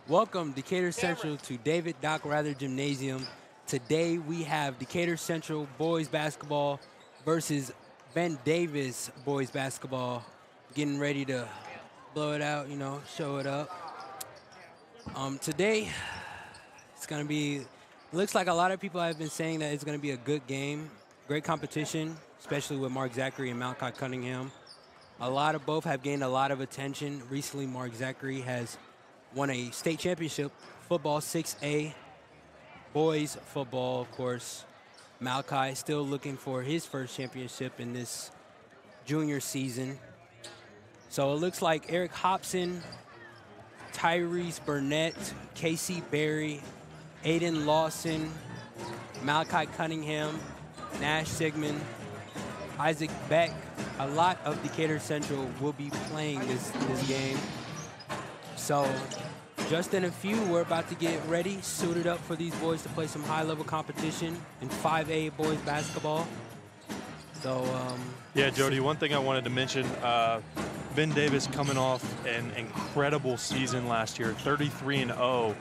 Welcome, Decatur Central, to David Doc Rather Gymnasium. Today we have Decatur Central boys basketball versus Ben Davis boys basketball. Getting ready to blow it out, show it up. Today it's going to be, looks like a lot of people have been saying that it's going to be a good game, great competition, especially with Mark Zachary and Malachi Cunningham. Both have gained a lot of attention. Recently, Mark Zachary has won a state championship, football 6A, boys football, of course. Malachi still looking for his first championship in this junior season. So it looks like Eric Hobson, Tyrese Burnett, Casey Berry, Aiden Lawson, Malachi Cunningham, Nash Sigmund, Isaac Beck. A lot of Decatur Central will be playing this game. So just in a few, we're about to get ready, suited up for these boys to play some high-level competition in 5A boys basketball. So, yeah, Jody, one thing I wanted to mention, Ben Davis coming off an incredible season last year, 33-0,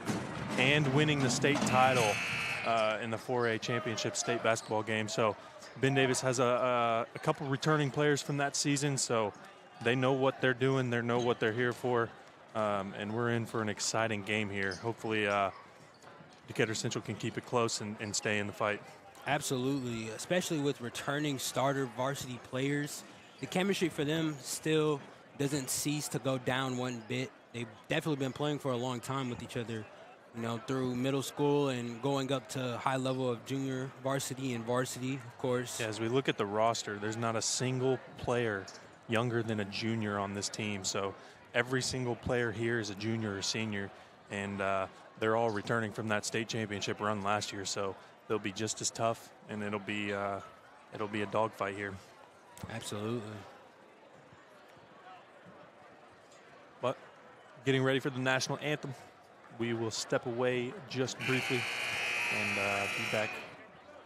and winning the state title in the 4A championship state basketball game. So Ben Davis has a couple returning players from that season, so they know what they're doing, they know what they're here for, and we're in for an exciting game here. Hopefully Decatur Central can keep it close and stay in the fight. Absolutely, especially with returning starter varsity players. The chemistry for them still doesn't cease to go down one bit. They've definitely been playing for a long time with each other, through middle school and going up to high level of junior varsity and varsity, of course. Yeah, as we look at the roster, there's not a single player younger than a junior on this team. So every single player here is a junior or senior, and they're all returning from that state championship run last year. So they'll be just as tough, and it'll be a dogfight here. Absolutely. But getting ready for the national anthem. We will step away just briefly and be back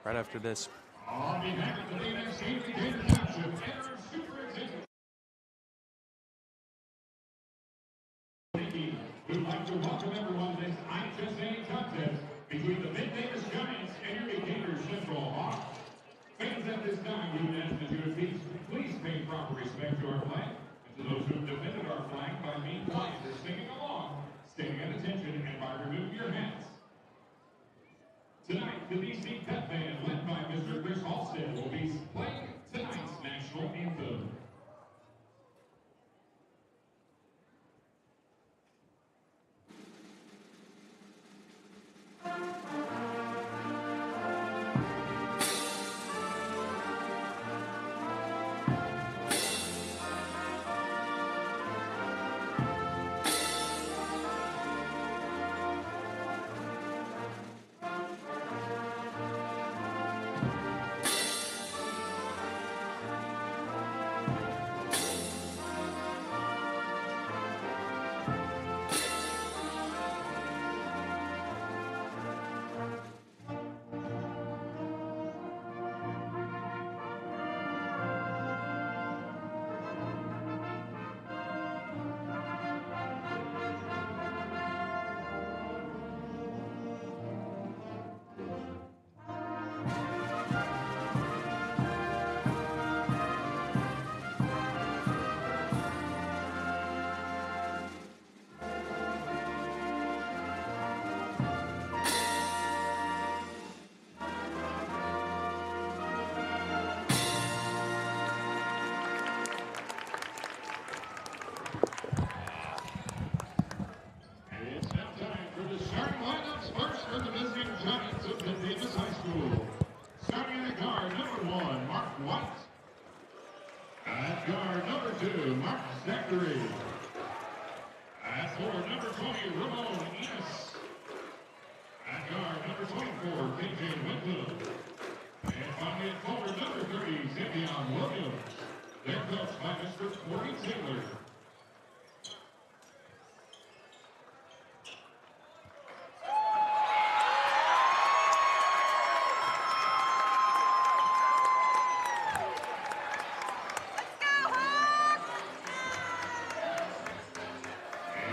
right after this. On behalf of the Decatur Township and our superintendent, we'd like to welcome everyone to this IHSA contest between the Mid-Davis Giants and your Decatur Central Hawks. Fans at this time, we would ask that you please pay proper respect to our flag and to those who have defended our flag by being quiet or singing along, staying at attention, and by removing your hats. Tonight, the DC Pep Band, led by Mr. Chris Halstead, will be playing tonight's national anthem.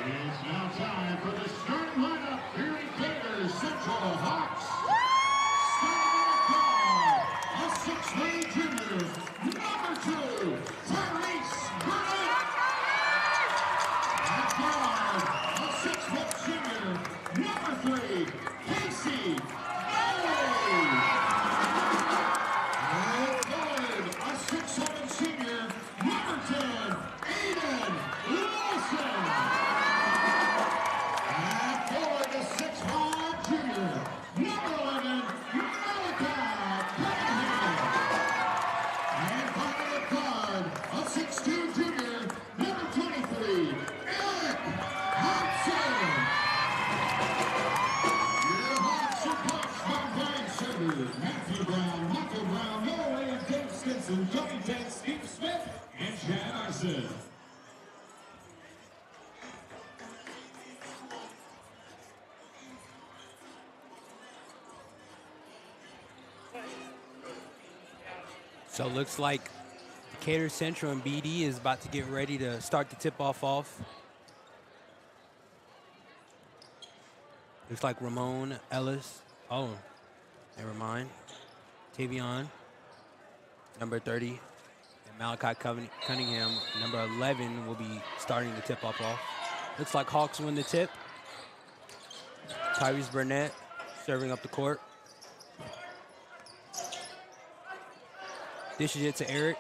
It's now time for the starting Steve Smith and Chad Arson. So it looks like Decatur Central and BD is about to get ready to start the tip-off off. Looks like Ramon Ellis. Oh, never mind. Tavion, number 30. And Malachi Cunningham, number 11, will be starting the tip-off off. Looks like Hawks win the tip. Tyrese Burnett serving up the court. Dishes it to Eric.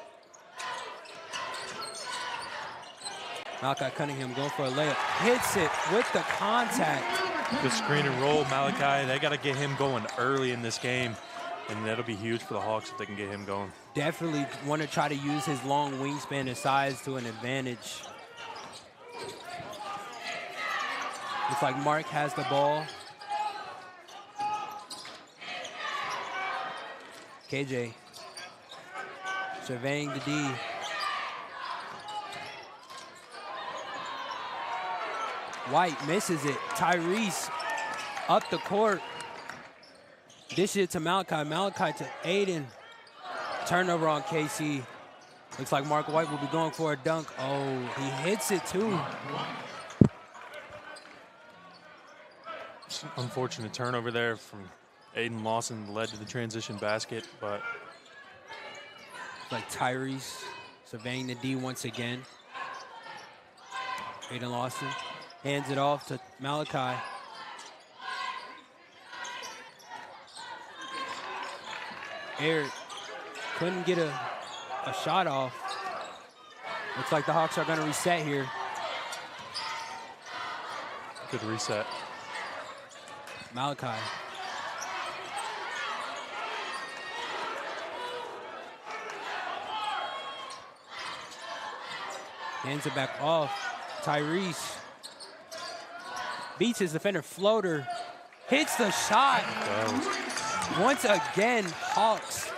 Malachi Cunningham going for a layup. Hits it with the contact. Good screen and roll, Malachi. They got to get him going early in this game, and that'll be huge for the Hawks if they can get him going. Definitely want to try to use his long wingspan and size to an advantage. Looks like Mark has the ball. KJ surveying the D. White misses it. Tyrese up the court. Dishes it to Malachi. Malachi to Aiden. Turnover on KC. Looks like Mark White will be going for a dunk. Oh, he hits it too. Unfortunate turnover there from Aiden Lawson, led to the transition basket, but like Tyrese surveying the D once again. Aiden Lawson hands it off to Malachi. Eric couldn't get a shot off. Looks like the Hawks are going to reset here. Good reset. Malachi. Hands it back off. Tyrese beats his defender. Floater. Hits the shot. Once again, Hawks.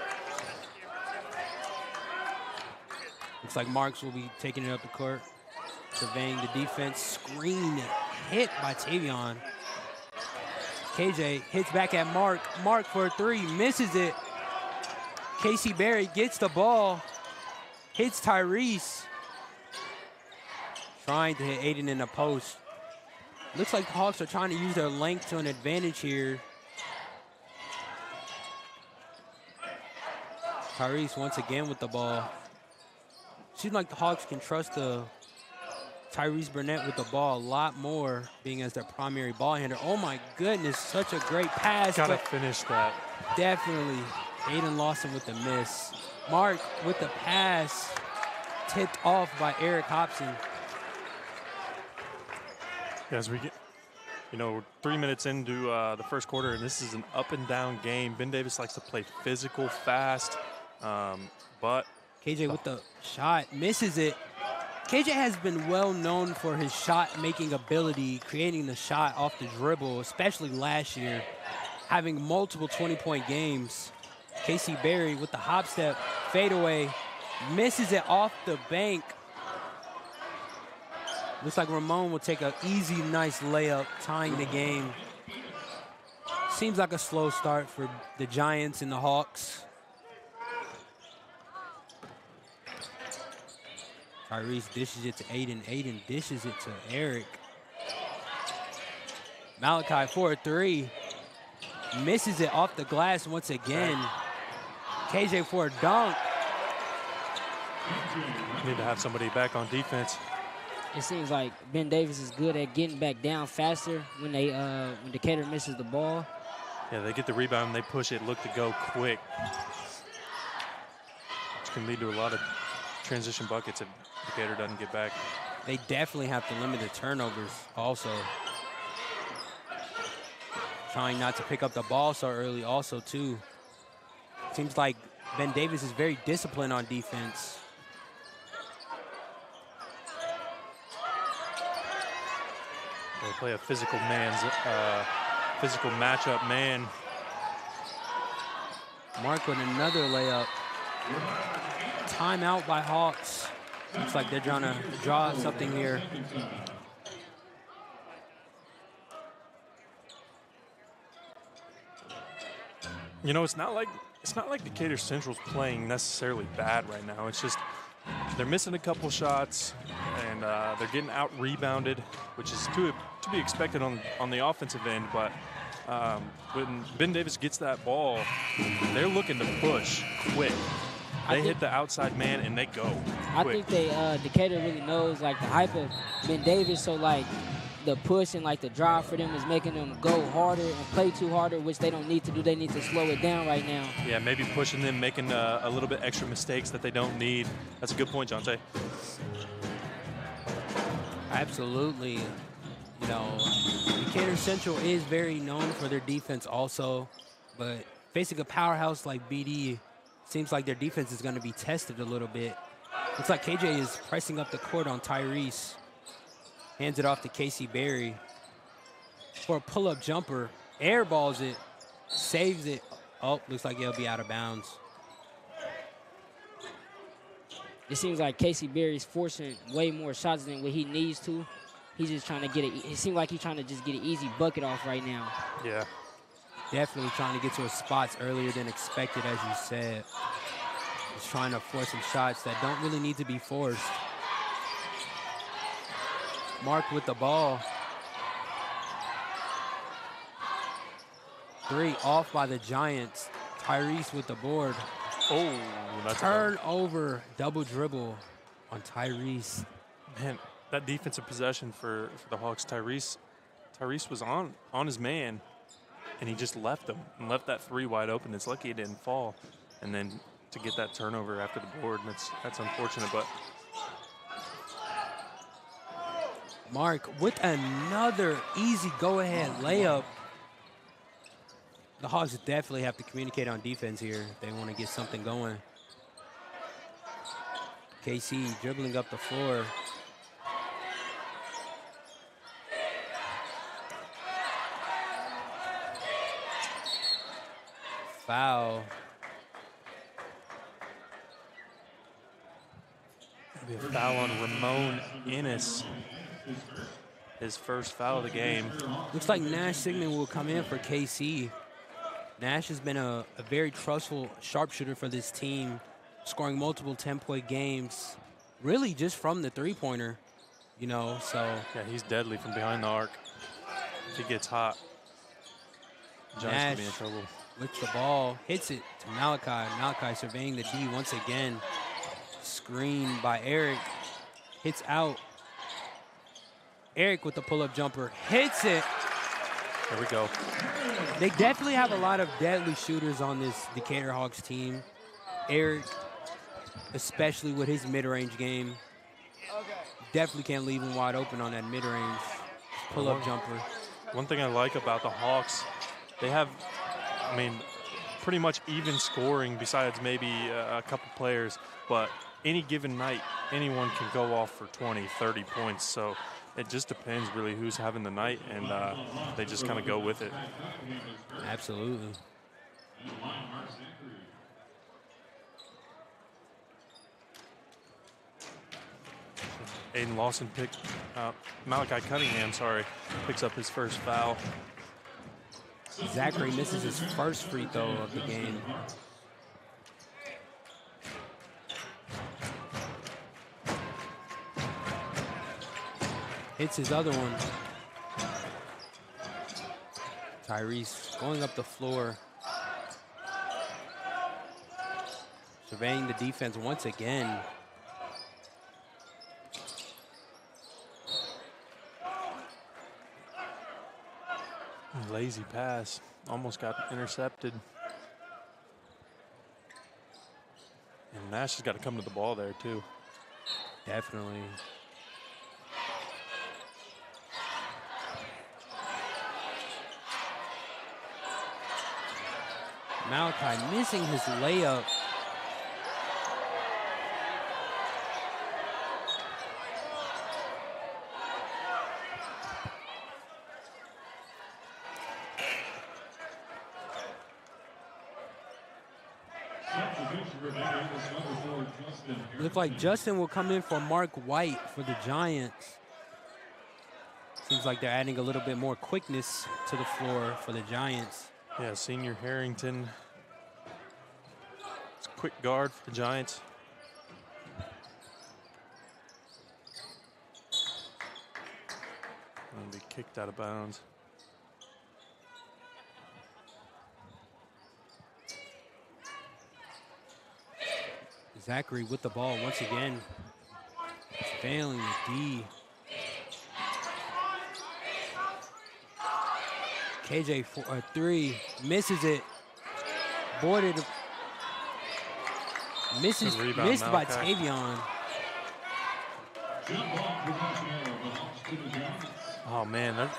Looks like Marks will be taking it up the court. Surveying the defense. Screen hit by Tavion. KJ hits back at Mark. Mark for a three. Misses it. Casey Berry gets the ball. Hits Tyrese. Trying to hit Aiden in the post. Looks like the Hawks are trying to use their length to an advantage here. Tyrese once again with the ball. Seems like the Hawks can trust the Tyrese Burnett with the ball a lot more, being as their primary ball handler. Oh my goodness, such a great pass. Gotta finish that. Definitely. Aiden Lawson with the miss. Mark with the pass. Tipped off by Eric Hobson. As we get, we're 3 minutes into the first quarter, and this is an up and down game. Ben Davis likes to play physical, fast, but KJ with the shot, misses it. KJ has been well known for his shot-making ability, creating the shot off the dribble, especially last year, having multiple 20-point games. Casey Berry with the hop step, fadeaway, misses it off the bank. Looks like Ramon will take an easy, nice layup, tying the game. Seems like a slow start for the Giants and the Hawks. Tyrese dishes it to Aiden. Aiden dishes it to Eric. Malachi for a three. Misses it off the glass once again. KJ for a dunk. Need to have somebody back on defense. It seems like Ben Davis is good at getting back down faster when when Decatur misses the ball. Yeah, they get the rebound, they push it, look to go quick. Which can lead to a lot of transition buckets if Decatur doesn't get back. They definitely have to limit the turnovers also. Trying not to pick up the ball so early also too. Seems like Ben Davis is very disciplined on defense. They play a physical matchup man. Mark with another layup. timeout by Hawks. Looks like they're trying to draw something here. You know, it's not like Decatur Central's playing necessarily bad right now. It's just they're missing a couple shots, and they're getting out rebounded, which is to be expected on the offensive end. But when Ben Davis gets that ball, they're looking to push quick. They hit the outside man and they go quick. I think Decatur really knows like the hype of Ben Davis, so like the push and like the drive for them is making them go harder and play too harder, which they don't need to do. They need to slow it down right now. Yeah, maybe pushing them, making a little bit extra mistakes that they don't need. That's a good point, Jonte. Absolutely. You know, Decatur Central is very known for their defense also, but facing a powerhouse like BD, seems like their defense is going to be tested a little bit. Looks like KJ is pressing up the court on Tyrese. Hands it off to Casey Berry for a pull-up jumper. Airballs it, saves it. Oh, looks like he'll be out of bounds. It seems like Casey Berry's forcing way more shots than what he needs to. He's just trying to get it. It seems like he's trying to just get an easy bucket off right now. Yeah. Definitely trying to get to his spots earlier than expected, as you said. He's trying to force some shots that don't really need to be forced. Mark with the ball. 3 off by the Giants. Tyrese with the board. Oh, that's Turnover, double dribble on Tyrese. Man, that defensive possession for the Hawks, Tyrese was on his man, and he just left him and left that 3 wide open. It's lucky it didn't fall. And then to get that turnover after the board, that's unfortunate. But Mark with another easy go-ahead layup. The Hawks definitely have to communicate on defense here if they want to get something going. KC dribbling up the floor. Foul. be a foul on Ramon Ennis. His first foul of the game. Looks like Nash Sigmund will come in for KC. Nash has been a very trustful sharpshooter for this team, scoring multiple 10-point games, really just from the three-pointer, you know, so. Yeah, he's deadly from behind the arc. If he gets hot, Giants could be in trouble. With the ball, hits it to Malachi. Malachi surveying the D once again. Screen by Eric. Hits out. Eric with the pull-up jumper. Hits it. There we go. They definitely have a lot of deadly shooters on this Decatur Hawks team. Eric, especially with his mid-range game. Definitely can't leave him wide open on that mid-range pull-up jumper. One thing I like about the Hawks, they have, I mean, pretty much even scoring besides maybe a couple players, but any given night, anyone can go off for 20, 30 points. So it just depends really who's having the night, and they just kind of go with it. Absolutely. Aiden Lawson Malachi Cunningham, picks up his first foul. Zachary misses his first free throw of the game. Hits his other one. Tyrese going up the floor. Surveying the defense once again. Lazy pass, almost got intercepted. And Nash has got to come to the ball there too. Definitely. Malachi missing his layup. Looks like Justin will come in for Mark White for the Giants. Seems like they're adding a little bit more quickness to the floor for the Giants. Yeah, senior Harrington. It's a quick guard for the Giants. And be kicked out of bounds. Zachary with the ball once again. Failing the D. KJ for a 3, misses it. Boarded. Missed by Tavion. Oh man, that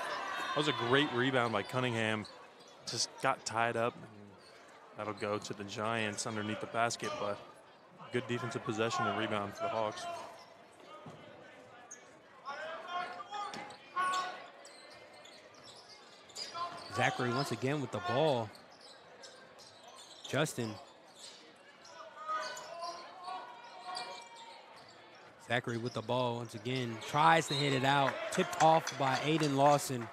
was a great rebound by Cunningham. Just got tied up. And that'll go to the Giants underneath the basket, but good defensive possession and rebound for the Hawks. Zachary once again with the ball. Justin. Zachary with the ball once again. Tries to hit it out. Tipped off by Aiden Lawson.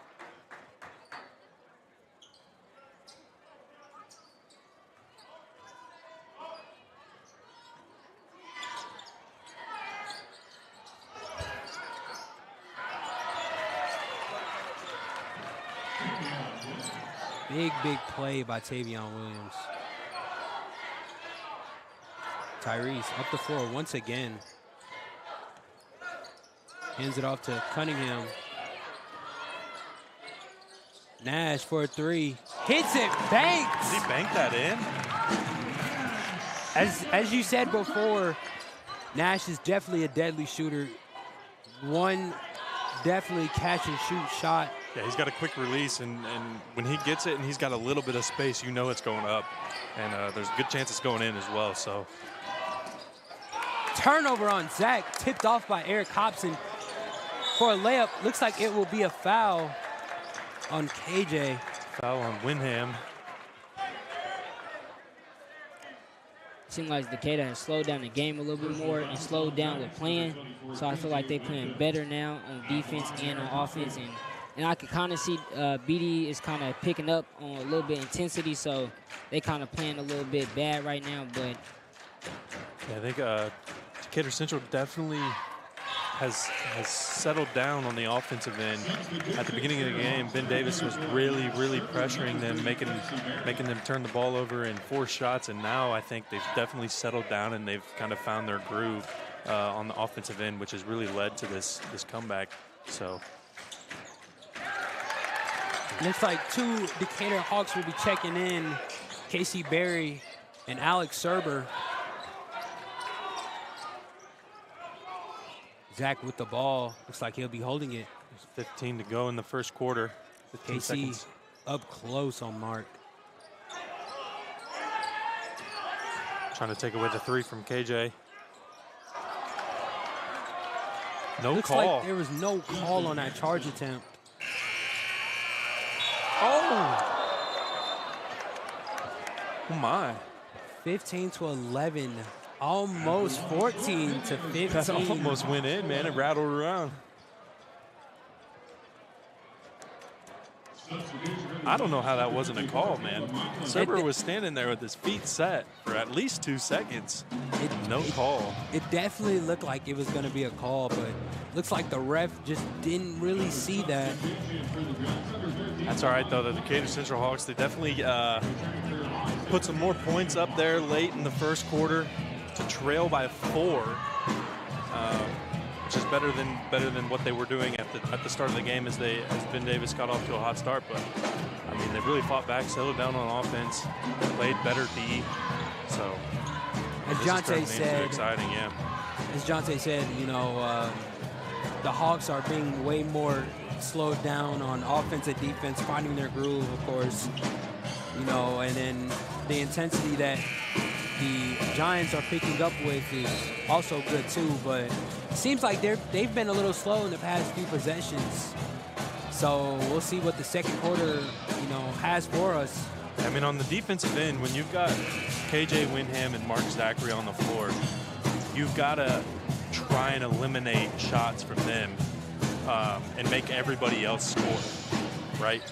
Big play by Tavion Williams. Tyrese up the floor once again. Hands it off to Cunningham. Nash for a 3. Hits it, banks! Did he bank that in? As you said before, Nash is definitely a deadly shooter. One definitely catch and shoot shot. Yeah, he's got a quick release, and when he gets it and he's got a little bit of space, you know it's going up. And there's a good chance it's going in as well, so. Turnover on Zach, tipped off by Eric Hobson for a layup. Looks like it will be a foul on KJ. Foul on Windham. Seems like Decatur has slowed down the game a little bit more and slowed down with playing. So I feel like they're playing better now on defense and on offense. And I can kind of see BD is kind of picking up on a little bit intensity. So they kind of playing a little bit bad right now. But yeah, I think Decatur Central definitely has settled down on the offensive end. At the beginning of the game, Ben Davis was really pressuring them, making them turn the ball over and force shots. And now I think they've definitely settled down and they've kind of found their groove on the offensive end, which has really led to this comeback. So looks like 2 Decatur Hawks will be checking in. Casey Berry and Alex Serber. Zach with the ball. Looks like he'll be holding it. There's 15 to go in the first quarter. 15 KC seconds. Up close on Mark. Trying to take away the 3 from KJ. No Looks call. like there was no call on that charge attempt. Oh my. 15 to 11. Almost 14 to 15. That almost went in, man. It rattled around. I don't know how that wasn't a call, man. Serber was standing there with his feet set for at least 2 seconds. No call. It definitely looked like it was going to be a call, but looks like the ref just didn't really see that. That's all right, though. The Decatur Central Hawks, they definitely put some more points up there late in the first quarter to trail by 4, which is better than what they were doing at the start of the game as Ben Davis got off to a hot start. But I mean, they really fought back, settled down on offense, played better D. So as Jonte said, exciting, yeah. As Jonte said, you know, the Hawks are being way more slowed down on offense and defense, finding their groove, of course. You know, and then the intensity that the Giants are picking up with is also good too, but it seems like they've been a little slow in the past few possessions. So we'll see what the second quarter, you know, has for us. I mean, on the defensive end, when you've got KJ Windham and Mark Zachary on the floor, you've got to try and eliminate shots from them and make everybody else score, right?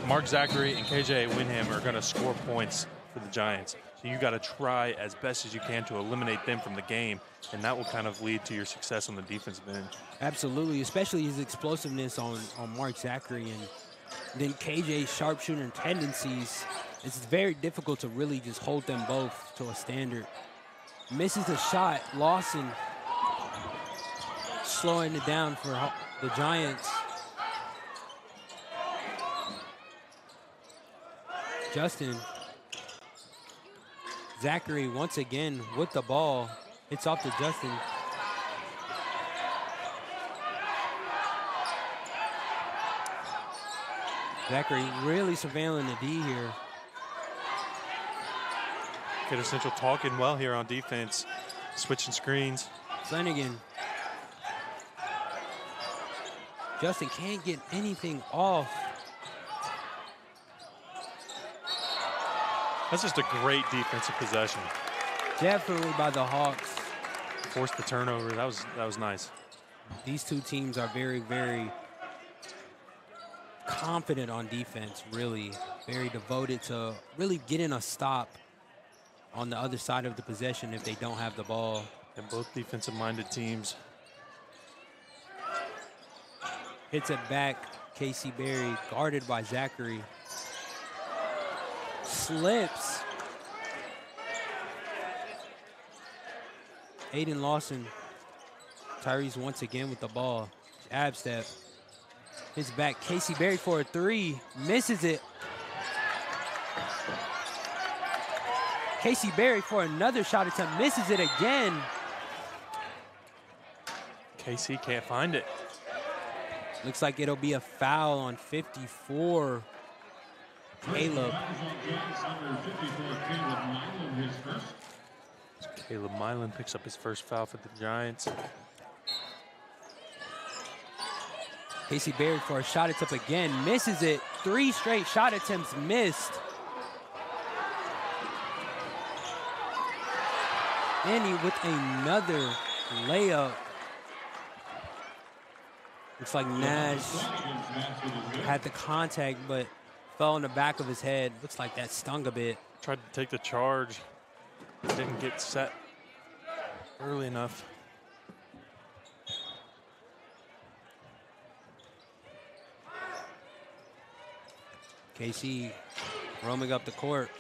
Mark Zachary and KJ Winham are going to score points for the Giants. So you got to try as best as you can to eliminate them from the game, and that will kind of lead to your success on the defensive end. Absolutely, especially his explosiveness on Mark Zachary, and then KJ's sharpshooting tendencies. It's very difficult to really just hold them both to a standard. Misses a shot. Lawson slowing it down for the Giants. Justin. Zachary once again with the ball. It's off to Justin. Zachary really surveilling the D here. Decatur Central talking well here on defense, switching screens. Flanagan. Justin can't get anything off. That's just a great defensive possession. Definitely by the Hawks. Forced the turnover. That was nice. These two teams are very, very confident on defense, really. Very devoted to really getting a stop on the other side of the possession if they don't have the ball. And both defensive-minded teams. Hits it back. Casey Berry guarded by Zachary. Slips. Aiden Lawson. Tyrese once again with the ball. Ab step. Hits back. Casey Berry for a three. Misses it. Casey Berry for another shot attempt. Misses it again. KC can't find it. Looks like it'll be a foul on 54. Caleb. Caleb Milan picks up his first foul for the Giants. Casey Berry for a shot attempt again. Misses it. 3 straight shot attempts missed. Andy with another layup. Looks like Nash had the contact, but fell on the back of his head. Looks like that stung a bit. Tried to take the charge. Didn't get set early enough. KC roaming up the court.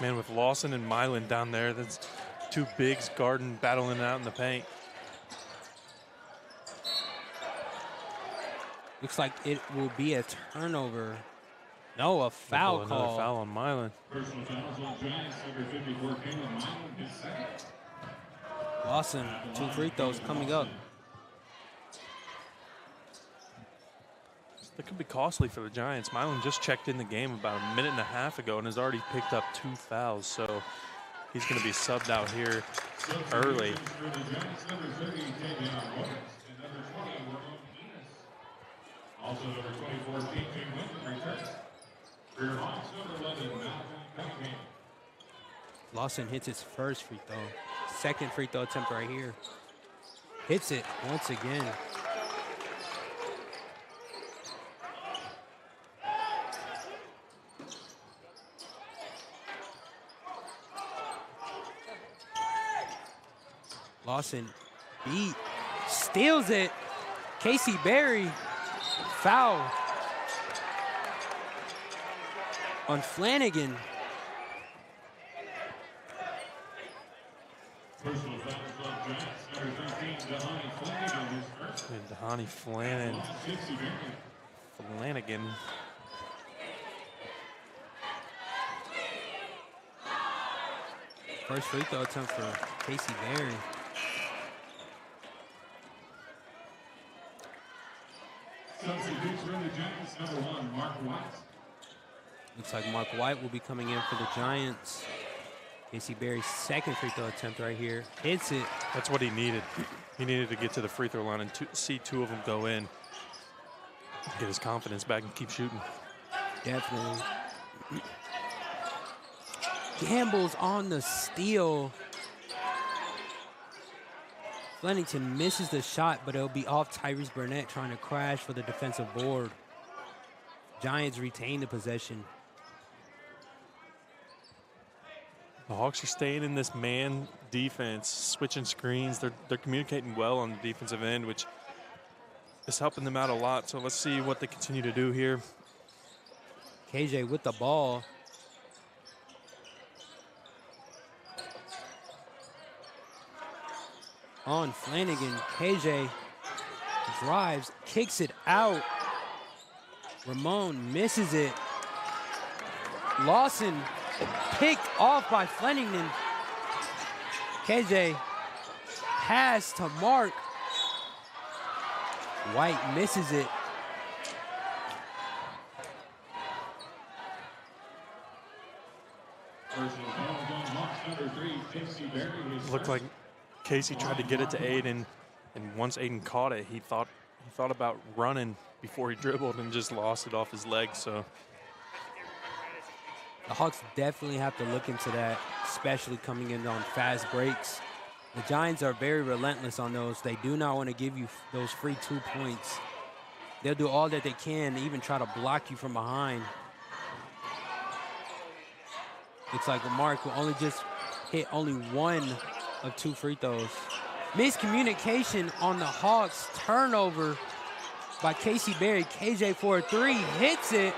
Man, with Lawson and Milan down there, that's two bigs guarding, battling out in the paint. Looks like it will be a turnover. No, a foul call. Another foul on Milan. Personal fouls on Giants, number 54, Caleb Milan, his second. Lawson, 2 free throws coming up. That could be costly for the Giants. Milan just checked in the game about a minute and a half ago and has already picked up 2 fouls. So he's going to be subbed out here early. Also number 24, TJ Winton returns. Rear Hawks, number 11, Malcolm Cunningham. Lawson hits his first free throw. Second free throw attempt right here. Hits it once again. Lawson beat, steals it. Casey Berry, foul on Flanagan. Personal fouls on Giants, number 13, Dehani Flanagan, his first. And Dehani Flanagan. First free throw attempt for Casey Berry. Substitutes for the Giants, number 1, Mark White. Looks like Mark White will be coming in for the Giants. Casey Berry's second free throw attempt right here. Hits it. That's what he needed. He needed to get to the free throw line and see 2 of them go in. Get his confidence back and keep shooting. Definitely. Gambles on the steal. Flanagan misses the shot, but it'll be off Tyrese Burnett trying to crash for the defensive board. Giants retain the possession. The Hawks are staying in this man defense, switching screens. They're communicating well on the defensive end, which is helping them out a lot. So let's see what they continue to do here. KJ with the ball. On Flanagan, KJ drives, kicks it out. Ramon misses it. Lawson picked off by Flanagan. KJ pass to Mark. White misses it. Looked like Casey tried to get it to Aiden, and once Aiden caught it, he thought about running before he dribbled and just lost it off his leg. So the Hawks definitely have to look into that, especially coming in on fast breaks. The Giants are very relentless on those. They do not want to give you those free 2 points. They'll do all that they can to even try to block you from behind. Looks like Mark will only just hit only 1 of 2 free throws. Miscommunication on the Hawks. Turnover by Casey Berry. KJ for a 3, hits it.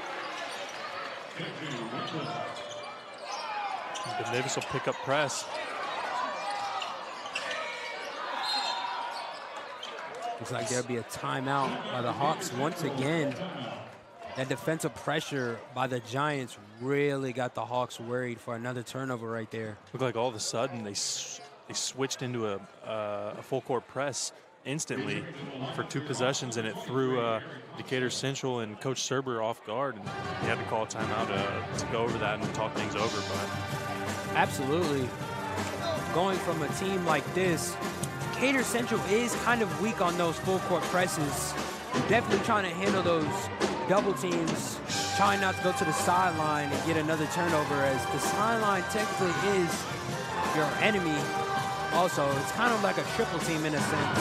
Ben Davis will pick up press. Looks like there'll be a timeout by the Hawks once again. That defensive pressure by the Giants really got the Hawks worried for another turnover right there. Looked like all of a sudden they switched into a full court press instantly for 2 possessions, and it threw Decatur Central and Coach Serber off guard, and he had to call a timeout to go over that and talk things over. But absolutely, going from a team like this, Decatur Central is kind of weak on those full court presses. Definitely trying to handle those double teams, trying not to go to the sideline and get another turnover, as the sideline technically is your enemy. Also, it's kind of like a triple team in a sense.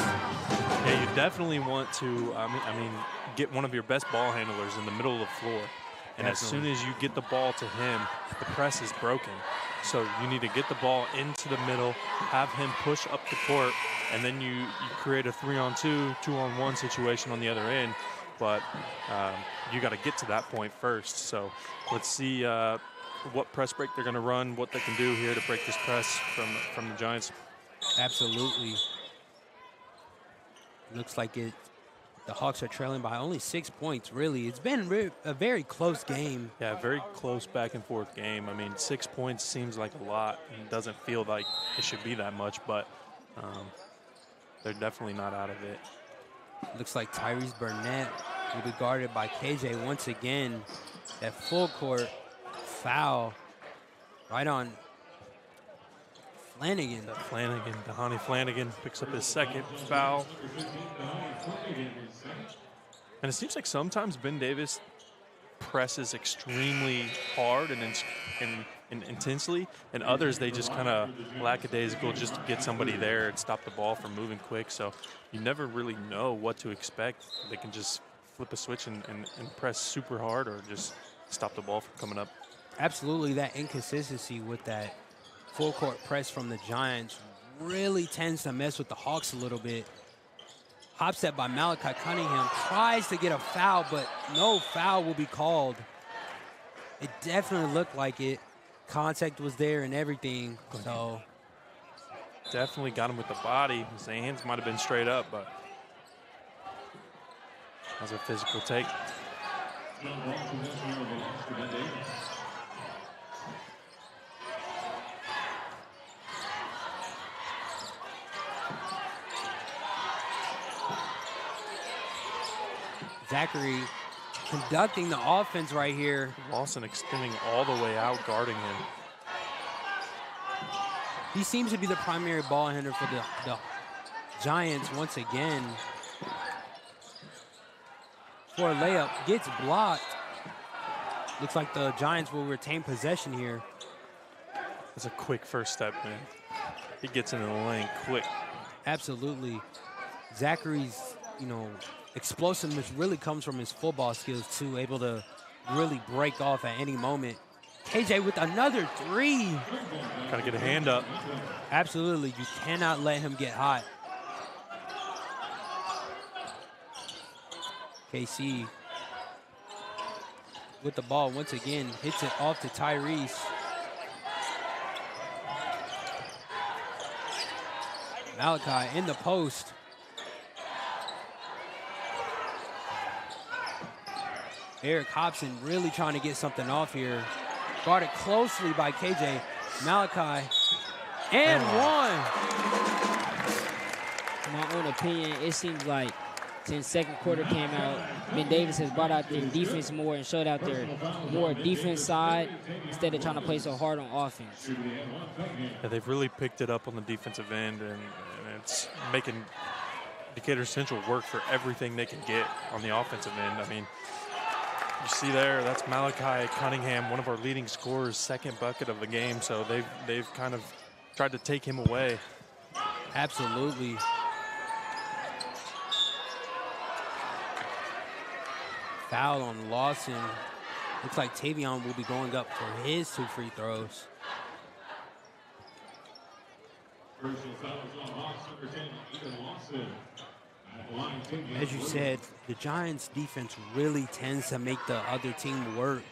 Yeah, you definitely want to, get one of your best ball handlers in the middle of the floor. And as soon as you get the ball to him, the press is broken. So you need to get the ball into the middle, have him push up the court, and then you create a 3-on-2, 2-on-1 situation on the other end. But you got to get to that point first. So let's see what press break they're going to run, what they can do here to break this press from the Giants. Absolutely. Looks like the Hawks are trailing by only 6 points, really. It's been a very close game. Yeah, very close back and forth game. 6 points seems like a lot and doesn't feel like it should be that much, but they're definitely not out of it. Looks like Tyrese Burnett will be guarded by KJ once again. That full court foul right on Flanagan. Dahani Flanagan picks up his second foul. And it seems like sometimes Ben Davis presses extremely hard and intensely, and others they just kind of lackadaisical just to get somebody there and stop the ball from moving quick. So you never really know what to expect. They can just flip a switch and press super hard, or just stop the ball from coming up. Absolutely, that inconsistency with that full court press from the Giants really tends to mess with the Hawks a little bit. Hop step by Malachi Cunningham, tries to get a foul, but no foul will be called. It definitely looked like it. Contact was there and everything, so. Definitely got him with the body. His hands might have been straight up, but that was a physical take. Zachary conducting the offense right here. Lawson extending all the way out, guarding him. He seems to be the primary ball handler for the Giants once again. For a layup, gets blocked. Looks like the Giants will retain possession here. It's a quick first step, man. He gets into the lane quick. Absolutely. Zachary's, explosiveness really comes from his football skills too, able to really break off at any moment. KJ with another three. Got to get a hand up. Absolutely. You cannot let him get hot. KC with the ball once again, hits it off to Tyrese. Malachi in the post. Eric Hobson really trying to get something off here. Guarded closely by KJ. Malachi, and one. In my own opinion, it seems like since second quarter came out, Ben Davis has brought out their defense more and showed out their more defense side instead of trying to play so hard on offense. Yeah, they've really picked it up on the defensive end, and it's making Decatur Central work for everything they can get on the offensive end. I mean, you see there, that's Malachi Cunningham, one of our leading scorers, second bucket of the game. So they've kind of tried to take him away. Absolutely. Foul on Lawson. Looks like Tavion will be going up for his 2 free throws. As you said, the Giants' defense really tends to make the other team work.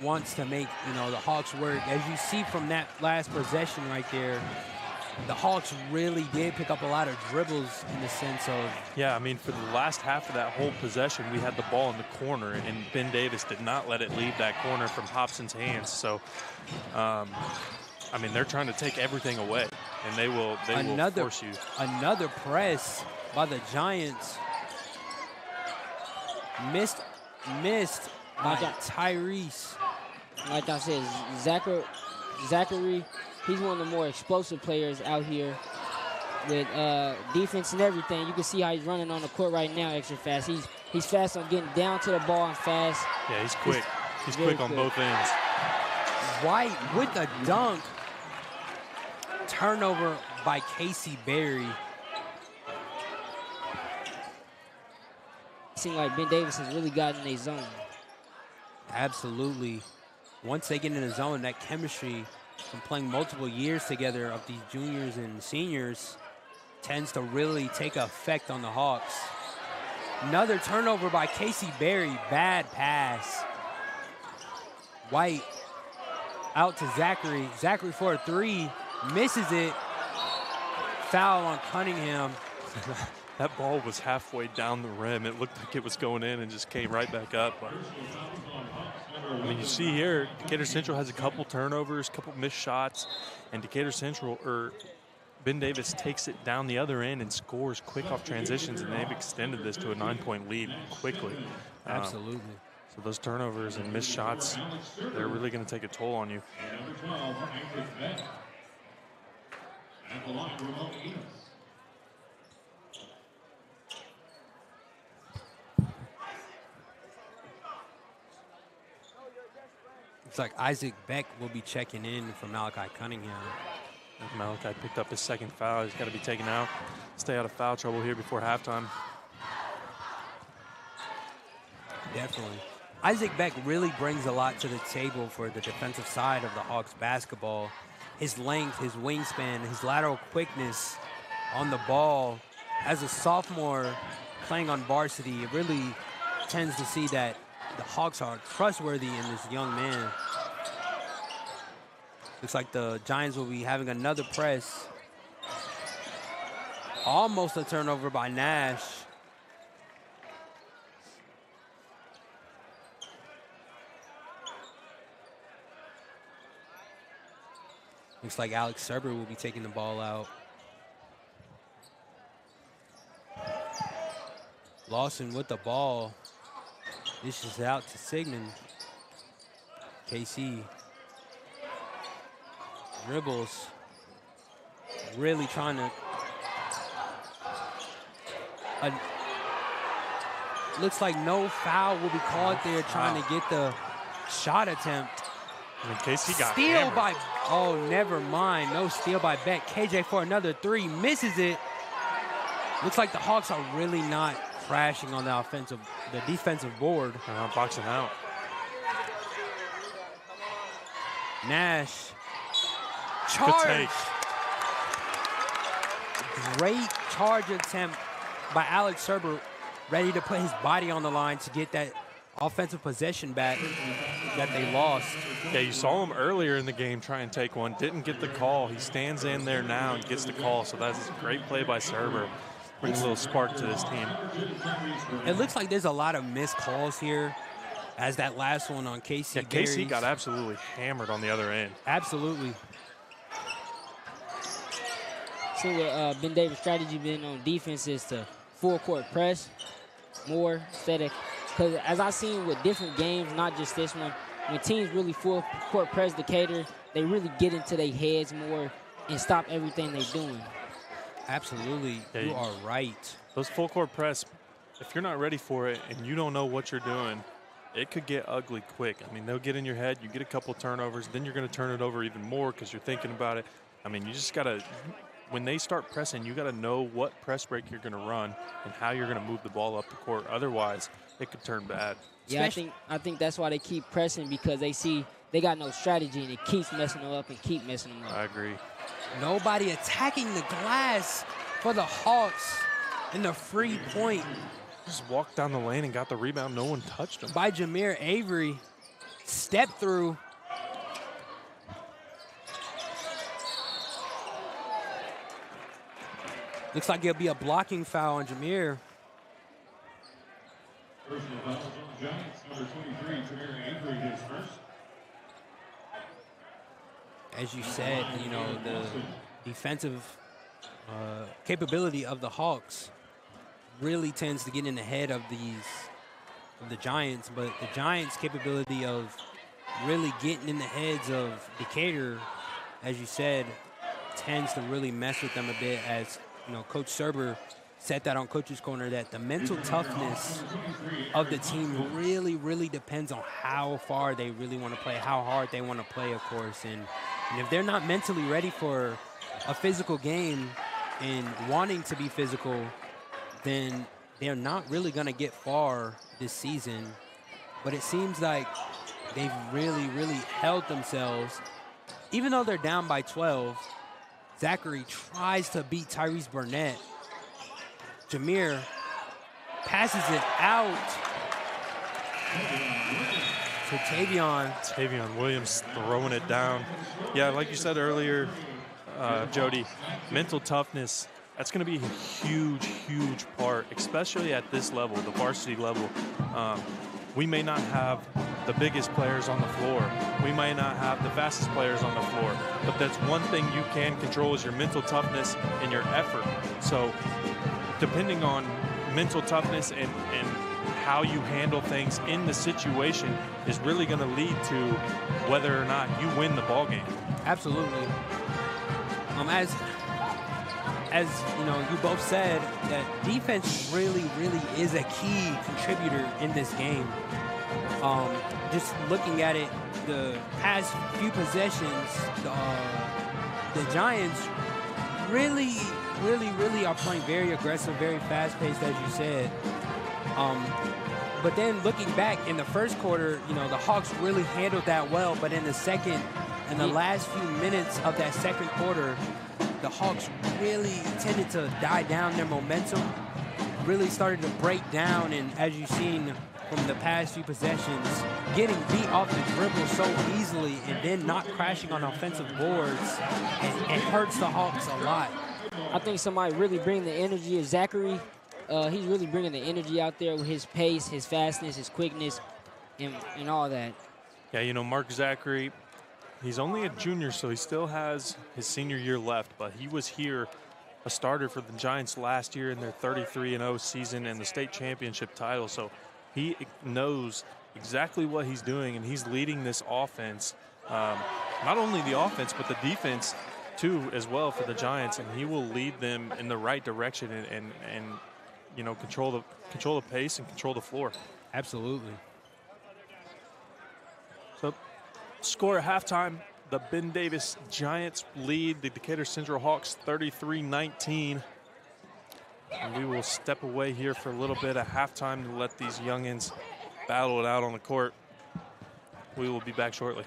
Wants to make, the Hawks work. As you see from that last possession right there, the Hawks really did pick up a lot of dribbles in the sense of... Yeah, I mean, for the last half of that whole possession, we had the ball in the corner, and Ben Davis did not let it leave that corner from Hobson's hands. So, I mean, they're trying to take everything away, and they will force you. Another press by the Giants. Missed by Tyrese. Like I said, Zachary, he's one of the more explosive players out here with defense and everything. You can see how he's running on the court right now extra fast. He's fast on getting down to the ball and fast. Yeah, he's quick. He's quick on both ends. White with the dunk. Turnover by Casey Berry. It seems like Ben Davis has really gotten in a zone. Absolutely. Once they get in the zone, that chemistry from playing multiple years together of these juniors and seniors tends to really take effect on the Hawks. Another turnover by Casey Berry. Bad pass. White out to Zachary. Zachary for a 3. Misses it. Foul on Cunningham. That ball was halfway down the rim. It looked like it was going in and just came right back up. But, I mean, you see here, Decatur Central has a couple turnovers, couple missed shots, and Decatur Central, Ben Davis takes it down the other end and scores quick off transitions, and they've extended this to a 9-point lead quickly. Absolutely. So those turnovers and missed shots, they're really going to take a toll on you. At the line, Ramon Enos. Looks like Isaac Beck will be checking in for Malachi Cunningham. Malachi picked up his second foul. He's got to be taken out. Stay out of foul trouble here before halftime. Definitely. Isaac Beck really brings a lot to the table for the defensive side of the Hawks basketball. His length, his wingspan, his lateral quickness on the ball. As a sophomore playing on varsity, it really tends to see that the Hawks are trustworthy in this young man. Looks like the Giants will be having another press. Almost a turnover by Nash. Looks like Alex Serber will be taking the ball out. Lawson with the ball. Dishes out to Sigmund. KC. Dribbles. Really trying to... looks like no foul will be called there, trying to get the shot attempt. In case he got steal hammered. by, oh, never mind. No steal by Beck. KJ for another three, misses it. Looks like the Hawks are really not crashing on the defensive board. Boxing out. Nash. Good Charge. take. Great charge attempt by Alex Serber, ready to put his body on the line to get that offensive possession back that they lost. Yeah, you saw him earlier in the game try and take one. Didn't get the call. He stands in there now and gets the call. So that's a great play by Serber. Brings a little spark to this team. It looks like there's a lot of missed calls here, as that last one on Casey. Yeah, Casey got absolutely hammered on the other end. Absolutely. So what Ben Davis' strategy been on defense is to full court press more instead of, because as I've seen with different games, not just this one, when teams really full court press Decatur, they really get into their heads more and stop everything they're doing. Absolutely, Yeah, you are right. Those full court press, if you're not ready for it and you don't know what you're doing, it could get ugly quick. I mean, they'll get in your head, you get a couple turnovers, then you're going to turn it over even more because you're thinking about it. I mean, you just got to, when they start pressing, you got to know what press break you're going to run and how you're going to move the ball up the court. Otherwise, it could turn bad. Yeah, I think that's why they keep pressing, because they see they got no strategy and it keeps messing them up and keep messing them up. I agree. Nobody attacking the glass for the Hawks in the free point Just walked down the lane and got the rebound. No one touched him. by Jameer Avery. Step through. Looks like it'll be a blocking foul on Jameer. Personal foul on the Giants, number 23, Jameer Avery, his first. As you said, you know, the defensive capability of the Hawks really tends to get in the head of the Giants, but the Giants' capability of really getting in the heads of Decatur, as you said, tends to really mess with them a bit. As you know, Coach Serber said that on Coach's Corner, that the mental toughness of the team really depends on how far they really want to play, how hard they want to play, of course. And if they're not mentally ready for a physical game and wanting to be physical, then they're not really going to get far this season. But it seems like they've really held themselves. Even though they're down by 12, Zachary tries to beat Tyrese Burnett. Jameer passes it out to Tavion. Tavion Williams throwing it down. Yeah, like you said earlier, Jody, mental toughness, that's going to be a huge part, especially at this level, the varsity level. We may not have the biggest players on the floor. We may not have the fastest players on the floor, but that's one thing you can control is your mental toughness and your effort. So depending on mental toughness and how you handle things in the situation is really going to lead to whether or not you win the ball game. Absolutely. As you know, you both said that defense really is a key contributor in this game. Just looking at it, the past few possessions, the Giants really are playing very aggressive, very fast-paced, as you said. But then looking back in the first quarter, you know, the Hawks really handled that well. But in the second and the last few minutes of that second quarter, the Hawks really tended to die down their momentum, really started to break down. And as you've seen from the past few possessions, getting beat off the dribble so easily and then not crashing on offensive boards, it hurts the Hawks a lot. I think somebody really bring the energy is Zachary. He's really bringing the energy out there with his pace, his fastness, his quickness, and all that. Yeah, you know, Mark Zachary, he's only a junior, so he still has his senior year left, but he was here a starter for the Giants last year in their 33-0 season and the state championship title. So he knows exactly what he's doing, and he's leading this offense, not only the offense, but the defense too as well for the Giants, and he will lead them in the right direction and control the pace and control the floor. Absolutely. So, score at halftime: the Ben Davis Giants lead the Decatur Central Hawks 33-19. And we will step away here for a little bit at halftime to let these youngins battle it out on the court. We will be back shortly.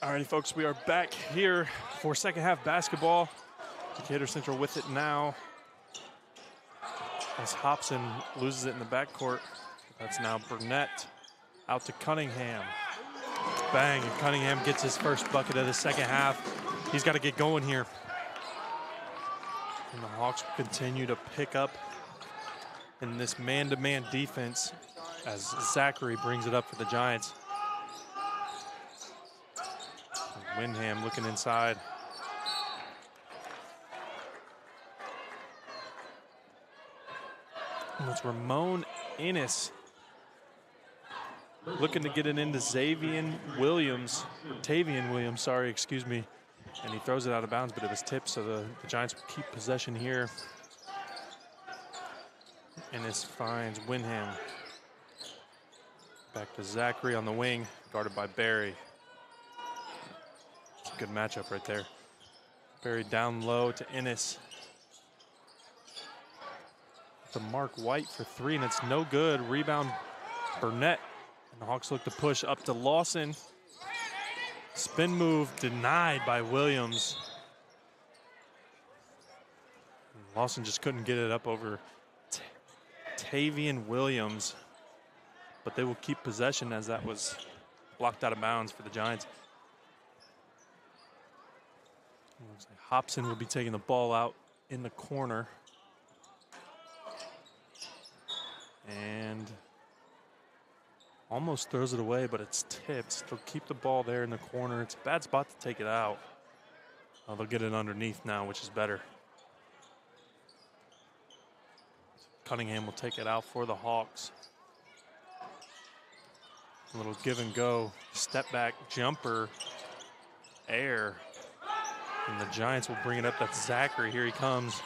Alrighty, folks, we are back here for second half basketball. Decatur Central with it now as Hobson loses it in the backcourt. That's now Burnett out to Cunningham. Bang, and Cunningham gets his first bucket of the second half. He's got to get going here. And the Hawks continue to pick up in this man-to-man defense as Zachary brings it up for the Giants. Windham looking inside. And it's Ramon Ennis looking to get it into Tavian Williams, sorry, excuse me. And he throws it out of bounds, but it was tipped, so the Giants will keep possession here. Ennis finds Windham. Back to Zachary on the wing, guarded by Barry. It's a good matchup right there. Barry down low to Ennis. To Mark White for three, and it's no good. Rebound, Burnett. And the Hawks look to push up to Lawson. Spin move denied by Williams. And Lawson just couldn't get it up over Tavian Williams. But they will keep possession as that was blocked out of bounds for the Giants. Looks like Hobson will be taking the ball out in the corner. And almost throws it away, but it's tipped. They'll keep the ball there in the corner. It's a bad spot to take it out. They'll get it underneath now, which is better. Cunningham will take it out for the Hawks. A little give and go. Step back, jumper, air. And the Giants will bring it up. That's Zachary. Here he comes.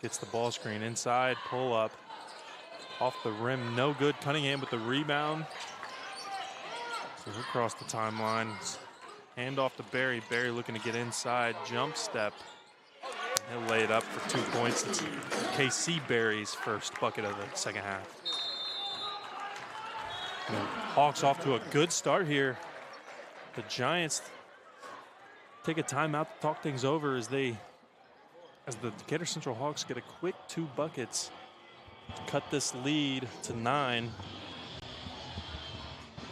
Gets the ball screen inside, pull up. Off the rim, no good. Cunningham with the rebound. So he'll cross the timeline. Hand off to Barry. Barry looking to get inside, jump step. He'll lay it up for 2 points. It's KC Barry's first bucket of the second half. And the Hawks off to a good start here. The Giants take a timeout to talk things over as the Decatur Central Hawks get a quick 2 buckets to cut this lead to 9.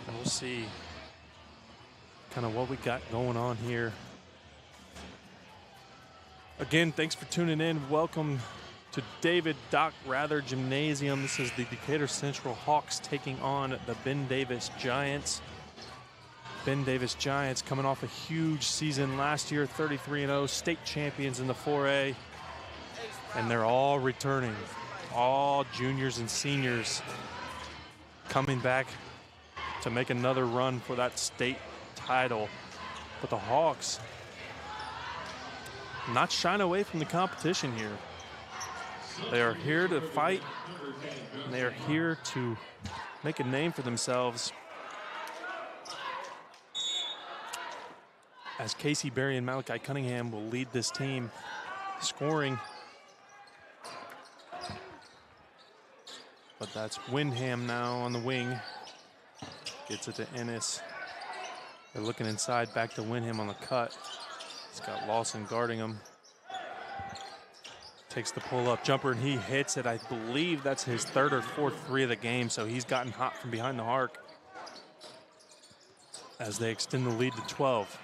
And we'll see kind of what we got going on here. Again, thanks for tuning in. Welcome to David Doc Rather Gymnasium. This is the Decatur Central Hawks taking on the Ben Davis Giants. Ben Davis Giants coming off a huge season last year, 33-0, state champions in the 4A. And they're all returning, all juniors and seniors coming back to make another run for that state title. But the Hawks not shying away from the competition here. They are here to fight, and they are here to make a name for themselves. As Casey Berry and Malachi Cunningham will lead this team scoring. But that's Windham now on the wing. Gets it to Ennis. They're looking inside, back to Windham on the cut. He's got Lawson guarding him. Takes the pull-up jumper, and he hits it. I believe that's his 3rd or 4th 3 of the game, so he's gotten hot from behind the arc as they extend the lead to 12.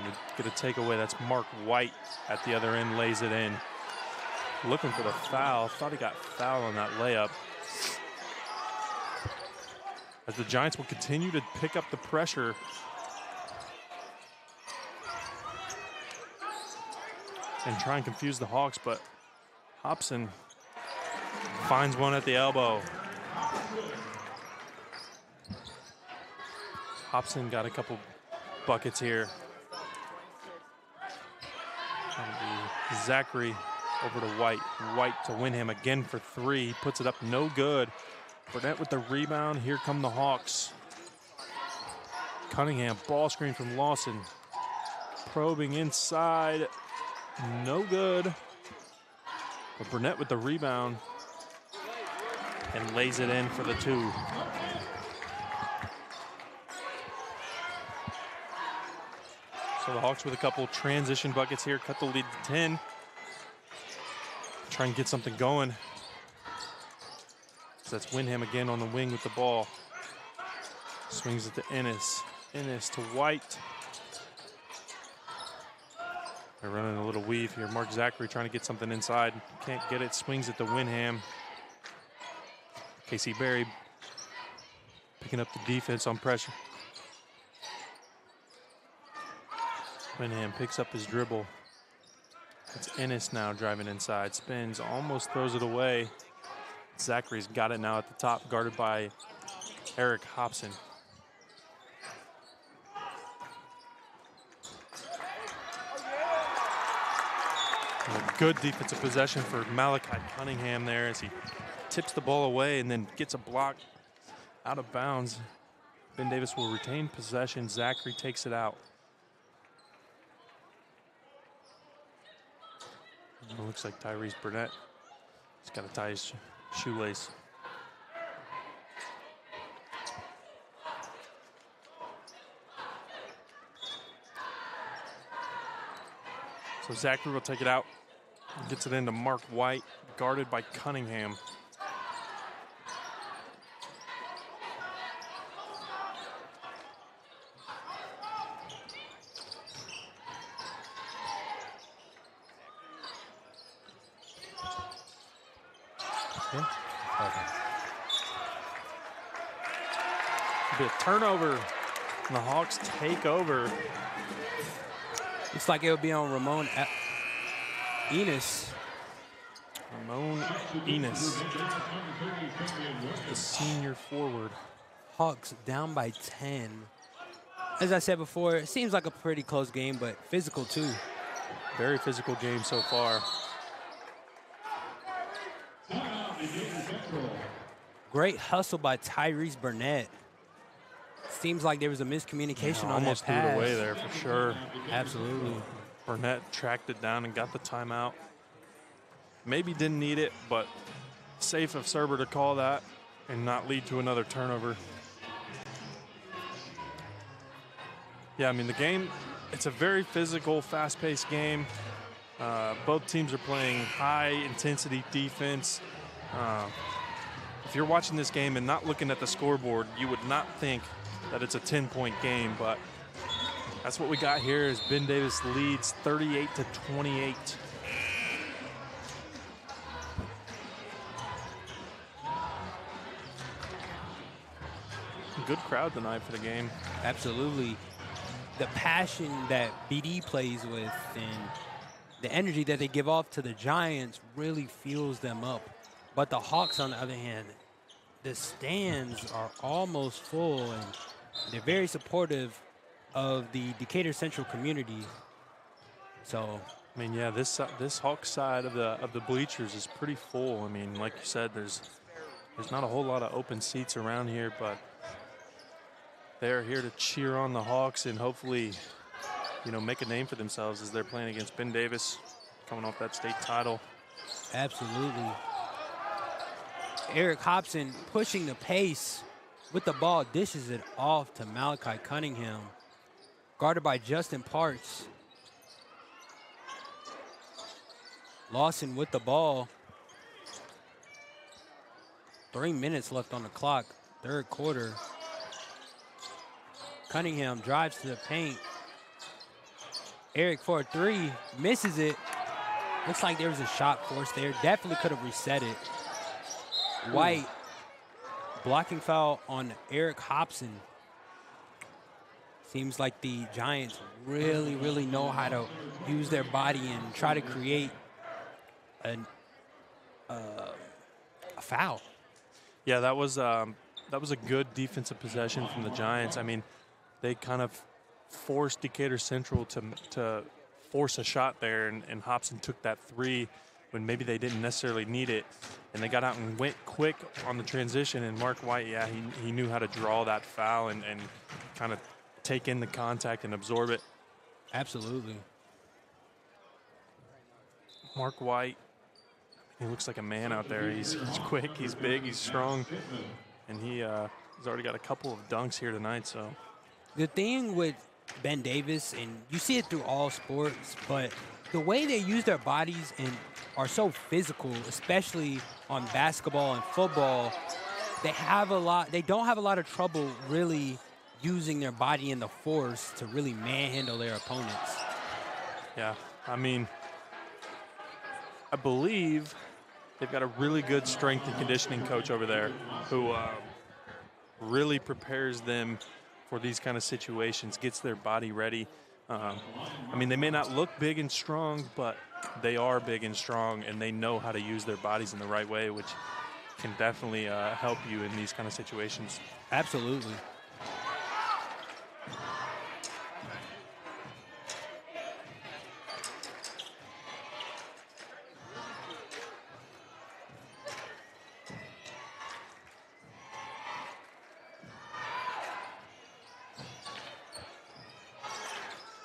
And get a takeaway. That's Mark White at the other end, lays it in. Looking for the foul. Thought he got fouled on that layup. As the Giants will continue to pick up the pressure. And try and confuse the Hawks, but Hobson finds one at the elbow. Hobson got a couple buckets here. Zachary over to White. White to Windham again for 3. Puts it up, no good. Burnett with the rebound. Here come the Hawks. Cunningham, ball screen from Lawson. Probing inside. No good. But Burnett with the rebound and lays it in for the 2. So the Hawks with a couple transition buckets here, cut the lead to 10. Try and get something going. So that's Wyndham again on the wing with the ball. Swings it to Ennis. Ennis to White. They're running a little weave here. Mark Zachary trying to get something inside. Can't get it. Swings it to Wyndham. Casey Berry picking up the defense on pressure. Wyndham picks up his dribble. It's Ennis now driving inside. Spins, almost throws it away. Zachary's got it now at the top, guarded by Eric Hobson. A good defensive possession for Malachi Cunningham there as he tips the ball away and then gets a block out of bounds. Ben Davis will retain possession. Zachary takes it out. It looks like Tyrese Burnett. He's got to tie his shoelace. So Zachary will take it out. Gets it into Mark White, guarded by Cunningham. A bit of turnover, and the Hawks take over. Looks like it'll be on Ramon Enos. Ramon Enos, the senior forward. Hawks down by 10. As I said before, it seems like a pretty close game, but physical too. Very physical game so far. Great hustle by Tyrese Burnett. Seems like there was a miscommunication on that pass. Almost threw it away there for sure. Absolutely. Burnett tracked it down and got the timeout. Maybe didn't need it, but safe of Serber to call that and not lead to another turnover. Yeah, I mean, the game, it's a very physical, fast-paced game. Both teams are playing high-intensity defense. If you're watching this game and not looking at the scoreboard, you would not think that it's a 10-point game, but that's what we got here as Ben Davis leads 38-28. Good crowd tonight for the game. Absolutely. The passion that BD plays with and the energy that they give off to the Giants really fuels them up. But the Hawks, on the other hand, the stands are almost full, and they're very supportive of the Decatur Central community. So, I mean, yeah, this Hawks side of the bleachers is pretty full. I mean, like you said, there's not a whole lot of open seats around here, but they're here to cheer on the Hawks and hopefully, you know, make a name for themselves as they're playing against Ben Davis, coming off that state title. Absolutely. Eric Hobson pushing the pace with the ball, dishes it off to Malachi Cunningham, guarded by Justin Parks. Lawson with the ball. 3 minutes left on the clock, third quarter. Cunningham drives to the paint. Eric for a three, misses it. Looks like there was a shot forced there. Definitely could have reset it. White, blocking foul on Eric Hobson. Seems like the Giants really, really know how to use their body and try to create a foul. Yeah, that was a good defensive possession from the Giants. I mean, they kind of forced Decatur Central to force a shot there, and Hobson took that three when maybe they didn't necessarily need it. And they got out and went quick on the transition, and Mark White, yeah, he knew how to draw that foul and kind of take in the contact and absorb it. Absolutely. Mark White, he looks like a man out there. He's quick, he's big, he's strong, and he's already got a couple of dunks here tonight. So the thing with Ben Davis, and you see it through all sports, but the way they use their bodies and are so physical, especially on basketball and football, they don't have a lot of trouble really using their body in the force to really manhandle their opponents. Yeah, I mean, I believe they've got a really good strength and conditioning coach over there who really prepares them for these kind of situations, gets their body ready. I mean, they may not look big and strong, but they are big and strong, and they know how to use their bodies in the right way, which can definitely help you in these kind of situations. Absolutely.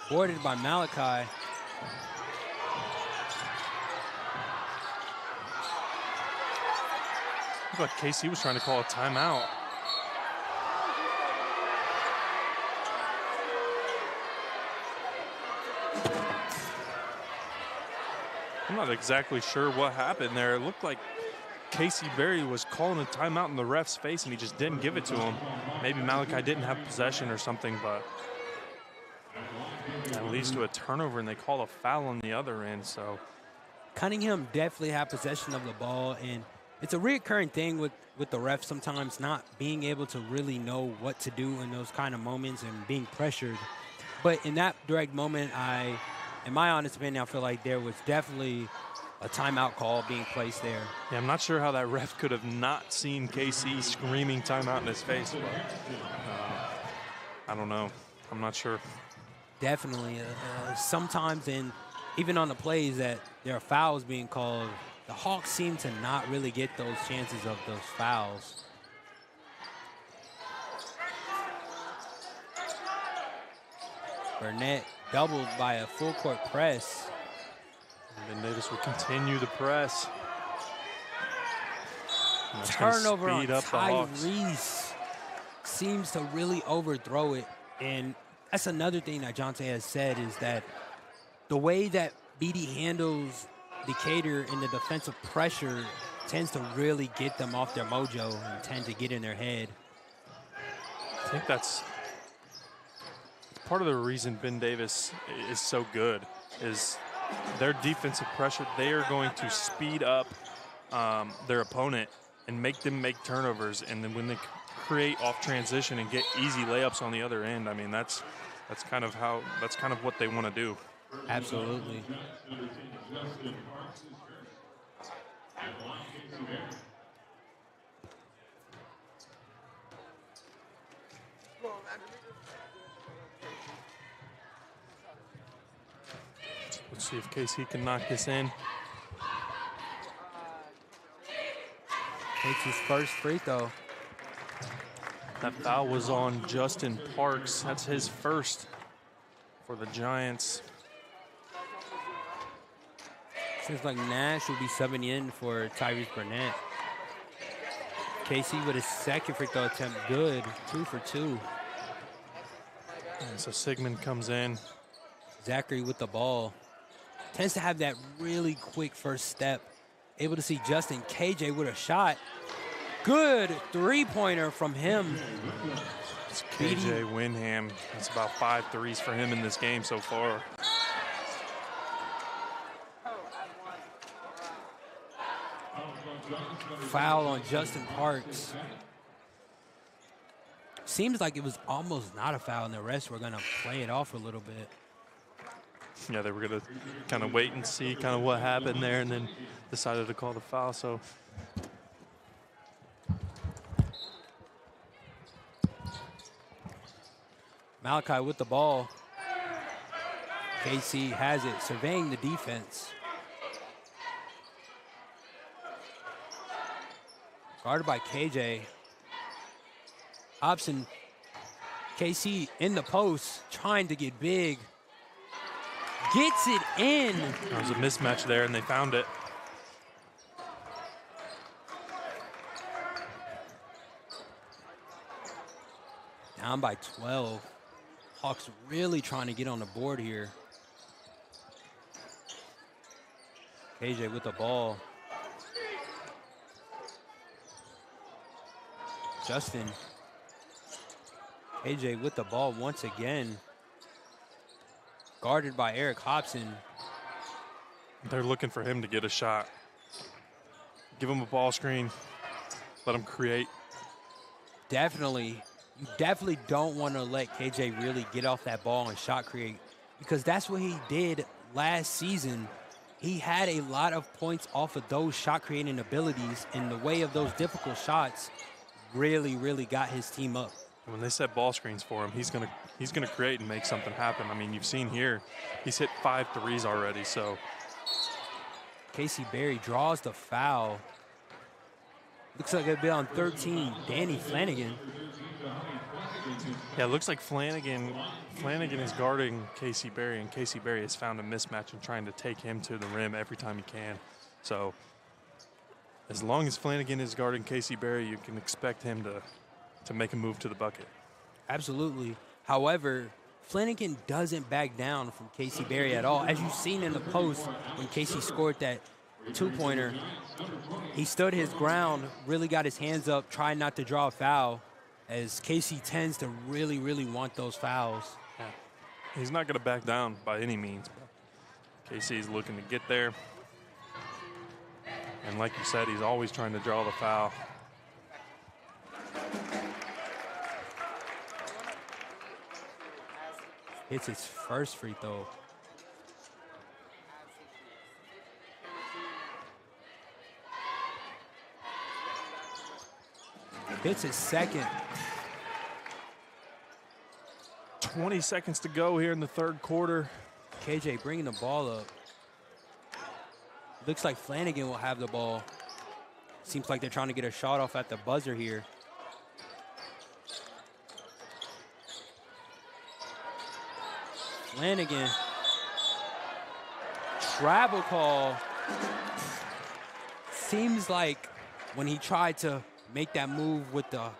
Boarded by Malachi. Looked like KC was trying to call a timeout. I'm not exactly sure what happened there. It looked like Casey Berry was calling a timeout in the ref's face, and he just didn't give it to him. Maybe Malachi didn't have possession or something, but that leads to a turnover, and they call a foul on the other end. So Cunningham definitely had possession of the ball, and it's a reoccurring thing with the refs sometimes not being able to really know what to do in those kind of moments and being pressured. But in that direct moment, in my honest opinion, I feel like there was definitely a timeout call being placed there. yeah, I'm not sure how that ref could have not seen KC screaming timeout in his face, but I don't know. I'm not sure. Definitely. Sometimes, even on the plays that there are fouls being called, the Hawks seem to not really get those chances of those fouls. Burnett doubled by a full court press. And then Davis will continue the press. Turnover on Tyrese. Seems to really overthrow it. And that's another thing that Jonte has said is that the way that BD handles Decatur in the defensive pressure tends to really get them off their mojo and tend to get in their head. I think that's part of the reason Ben Davis is so good is their defensive pressure. They are going to speed up their opponent and make them make turnovers, and then when they create off transition and get easy layups on the other end, I mean that's kind of what they want to do. Absolutely. Let's see if KC can knock this in. Takes his first free throw. That foul was on Justin Parks. That's his first for the Giants. Seems like Nash will be subbing in for Tyrese Burnett. KC with his second free throw attempt, good, 2 for 2. And so Sigmund comes in. Zachary with the ball. Tends to have that really quick first step. Able to see Justin KJ with a shot. Good three-pointer from him. It's KJ Winham. That's about 5 threes for him in this game so far. Foul on Justin Parks. Seems like it was almost not a foul, and the rest were going to play it off a little bit. Yeah, they were going to kind of wait and see kind of what happened there, and then decided to call the foul. So Malachi with the ball. KC has it, surveying the defense. Guarded by KJ. Hobson, KC in the post, trying to get big. Gets it in. there was a mismatch there, and they found it. Down by 12. Hawks really trying to get on the board here. KJ with the ball. Justin. KJ with the ball once again. Guarded by Eric Hobson. They're looking for him to get a shot. Give him a ball screen. Let him create. Definitely. You definitely don't want to let KJ really get off that ball and shot create, because that's what he did last season. He had a lot of points off of those shot creating abilities, and the way of those difficult shots really, really got his team up. When they set ball screens for him, he's gonna create and make something happen. I mean, you've seen here, he's hit 5 threes already. So Casey Berry draws the foul. Looks like it'll be on 13, Danny Flanagan. yeah, it looks like Flanagan is guarding Casey Berry, and Casey Berry has found a mismatch and trying to take him to the rim every time he can. So as long as Flanagan is guarding Casey Berry, you can expect him to make a move to the bucket. Absolutely. However, Flanagan doesn't back down from Casey Berry at all. As you've seen in the post when Casey scored that two-pointer, he stood his ground, really got his hands up, tried not to draw a foul, as Casey tends to really, really want those fouls. Yeah. He's not going to back down by any means. But Casey's looking to get there. And like you said, he's always trying to draw the foul. Hits his first free throw. Hits his second. 20 seconds to go here in the third quarter. KJ bringing the ball up. Looks like Flanagan will have the ball. Seems like they're trying to get a shot off at the buzzer here. Flanagan. Travel call. Seems like when he tried to make that move with the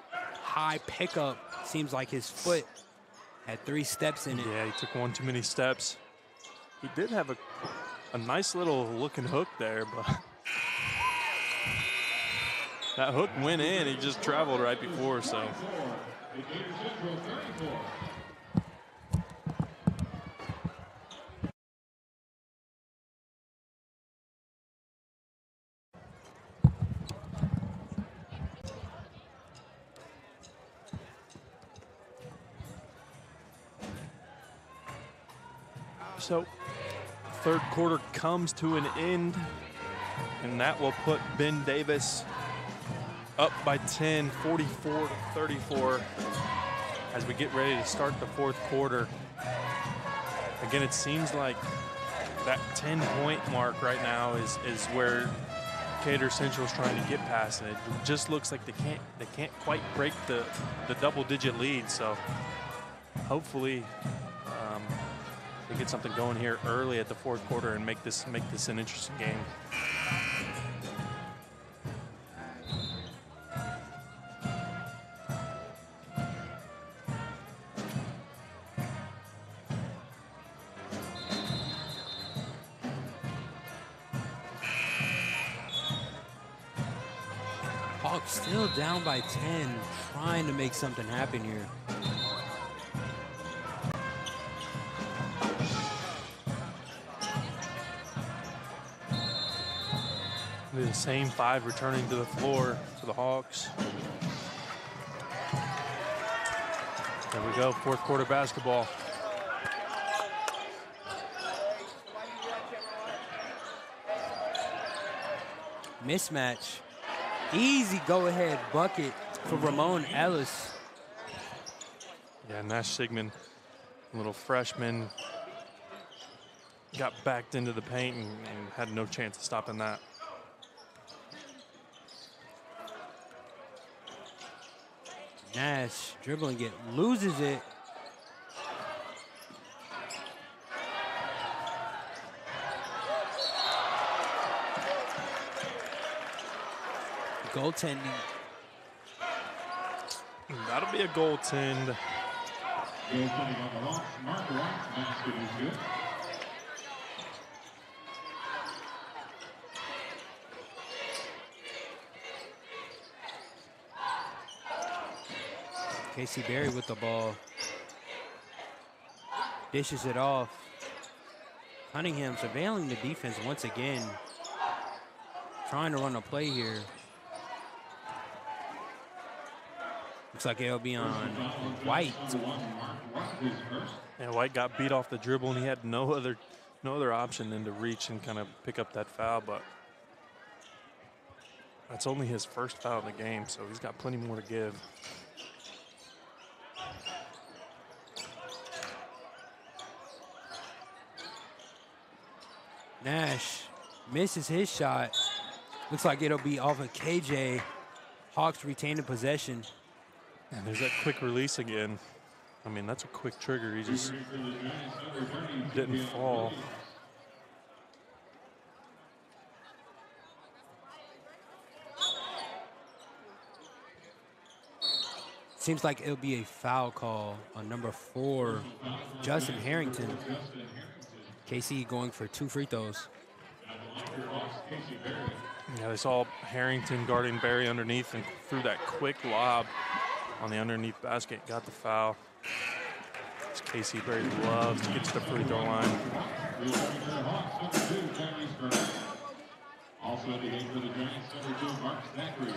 high pickup, seems like his foot had 3 steps in it. Yeah, he took one too many steps. He did have a nice little looking hook there, but that hook went in. He just traveled right before, so. So, third quarter comes to an end, and that will put Ben Davis up by 10, 44-34, as we get ready to start the fourth quarter. Again, it seems like that 10-point mark right now is where Decatur Central's trying to get past, and it just looks like they can't quite break the double-digit lead. So hopefully they get something going here early at the fourth quarter and make this an interesting game. Hawks still down by 10, trying to make something happen here. The same 5 returning to the floor for the Hawks. There we go, fourth quarter basketball. Mismatch. Easy go-ahead bucket for Ramon Ellis. Yeah, Nash Sigmund, little freshman, got backed into the paint and had no chance of stopping that. Nash dribbling it, loses it. Goaltending. That'll be a goaltend. Goaltending on the Hawks, Mark White's basket is good. Casey Berry with the ball. Dishes it off. Cunningham surveilling the defense once again. Trying to run a play here. Looks like it'll be on White. And White got beat off the dribble, and he had no other option than to reach and kind of pick up that foul, but that's only his first foul in the game, so he's got plenty more to give. Nash misses his shot. Looks like it'll be off of KJ. Hawks retaining possession. And there's that quick release again. I mean, that's a quick trigger. He just didn't fall. Seems like it'll be a foul call on number 4, Justin Harrington. KC going for 2 free throws. Yeah, they saw Harrington guarding Barry underneath and threw that quick lob on the underneath basket, got the foul. As Casey Berry loves to get to the free throw line. Also at the game for the Giants, number 2, Mark Zachary.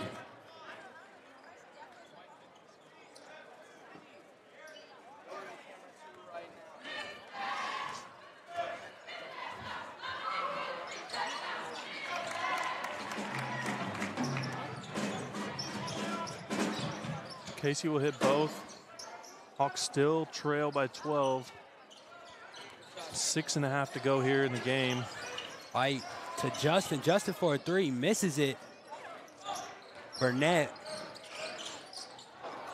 Casey will hit both. Hawks still trail by 12. 6.5 to go here in the game. White to Justin. Justin for a 3, misses it. Burnett.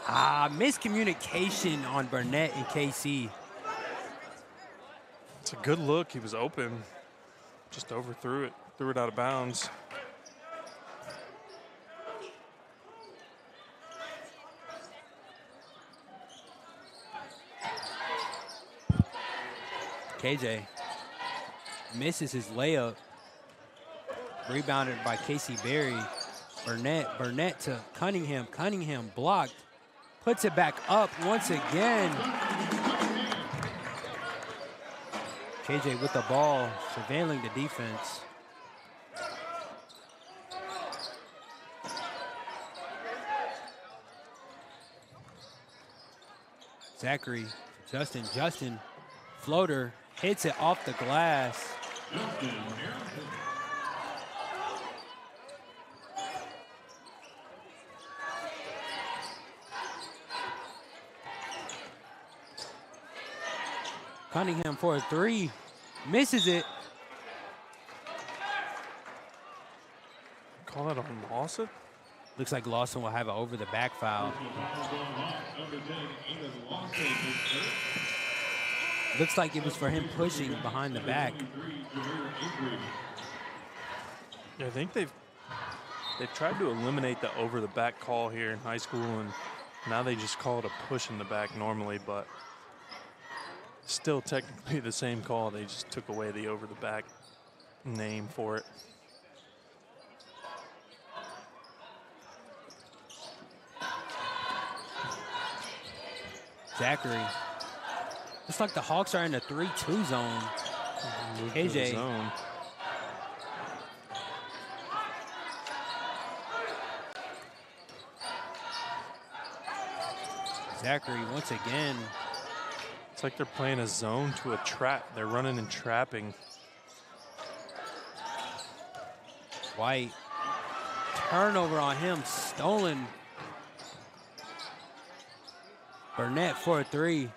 Miscommunication on Burnett and KC. It's a good look. He was open. Just overthrew it. Threw it out of bounds. KJ misses his layup. Rebounded by Casey Berry. Burnett to Cunningham. Cunningham blocked. Puts it back up once again. KJ with the ball, surveilling the defense. Zachary, Justin, floater, hits it off the glass. Cunningham for a 3, misses it. Call that on Lawson? Looks like Lawson will have an over the back foul. Looks like it was for him pushing behind the back. Yeah, I think they've tried to eliminate the over the back call here in high school, and now they just call it a push in the back normally, but still technically the same call. They just took away the over the back name for it. Zachary. Looks like the Hawks are in a 3-2 zone. KJ. Zone. Zachary once again. It's like they're playing a zone to a trap. They're running and trapping. White. Turnover on him. Stolen. Burnett for a 3.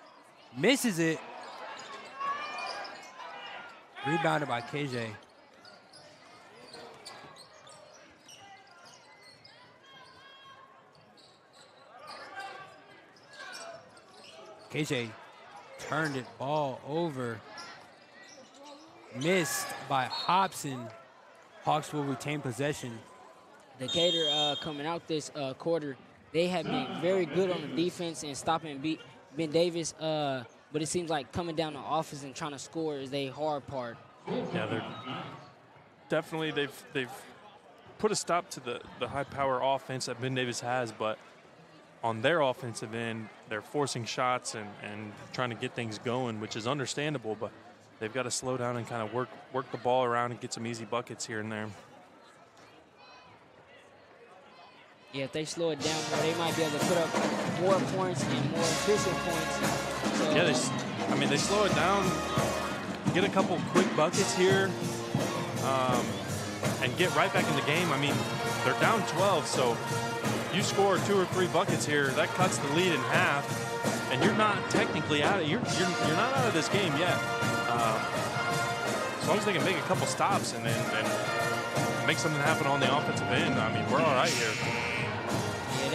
Misses it. Rebounded by KJ. KJ turned it, ball over. Missed by Hobson. Hawks will retain possession. Decatur coming out this quarter, they have been very good on the defense and stopping Ben Davis, but it seems like coming down the offense and trying to score is the hard part. Yeah, they're definitely they've put a stop to the high power offense that Ben Davis has, but on their offensive end, they're forcing shots and trying to get things going, which is understandable, but they've got to slow down and kind of work the ball around and get some easy buckets here and there. Yeah, if they slow it down more, they might be able to put up more points and more efficient points. So, Yeah, they slow it down, get a couple quick buckets here, and get right back in the game. I mean, they're down 12, so you score 2 or 3 buckets here, that cuts the lead in half, and you're not technically out of you're not out of this game yet. As long as they can make a couple stops and make something happen on the offensive end, I mean, we're all right here. Yeah,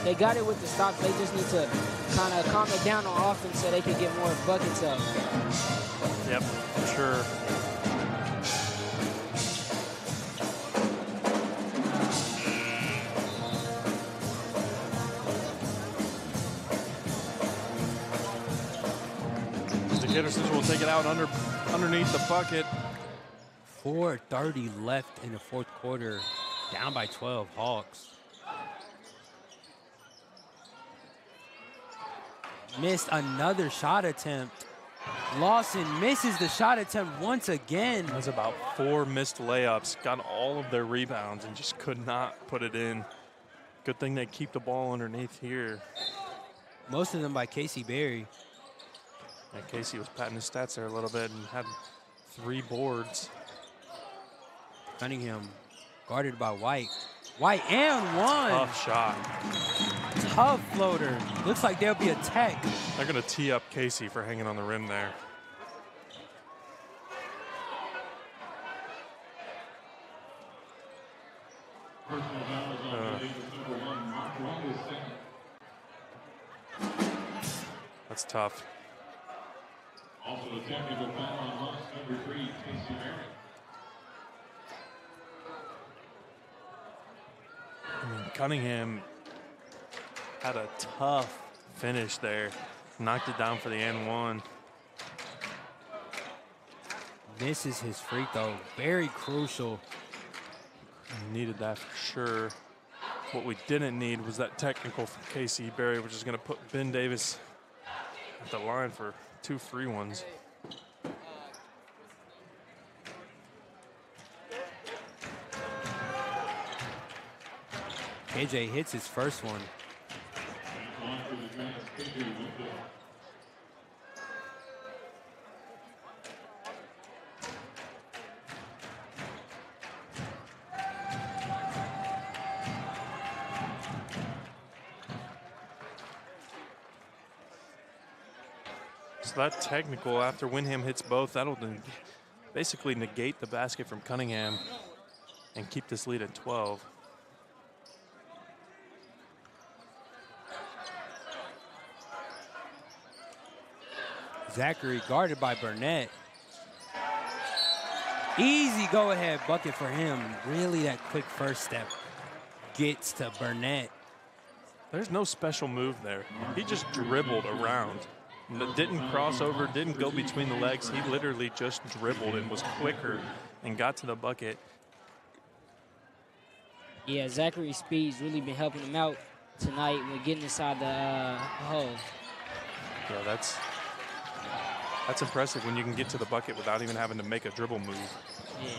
they got it with the stops. They just need to kind of calm it down on offense so they can get more buckets up. Yep, for sure. Decatur Central will take it out underneath the bucket. 4:30 left in the fourth quarter, down by 12 Hawks. Missed another shot attempt. Lawson misses the shot attempt once again. That's about 4 missed layups, got all of their rebounds and just could not put it in. Good thing they keep the ball underneath here. Most of them by Casey Berry. And Casey was patting his stats there a little bit and had 3 boards. Cunningham guarded by White. White and one. Tough shot. Tough floater. Looks like there'll be a tech. They're going to tee up Casey for hanging on the rim there. That's tough. Also a technical foul on loss number 3, Casey Berry. I mean, Cunningham had a tough finish there. Knocked it down for the N1. Misses his free throw. Very crucial. Needed that for sure. What we didn't need was that technical from Casey Berry, which is going to put Ben Davis at the line for 2 free ones. KJ hits his first one. So that technical, after Windham hits both, that'll basically negate the basket from Cunningham and keep this lead at 12. Zachary guarded by Burnett. Easy go-ahead bucket for him. Really, that quick first step gets to Burnett. There's no special move there. He just dribbled around. Didn't cross over, didn't go between the legs. He literally just dribbled and was quicker and got to the bucket. Yeah, Zachary's speed's really been helping him out tonight with getting inside the hole. Yeah, that's impressive when you can get to the bucket without even having to make a dribble move. Yeah.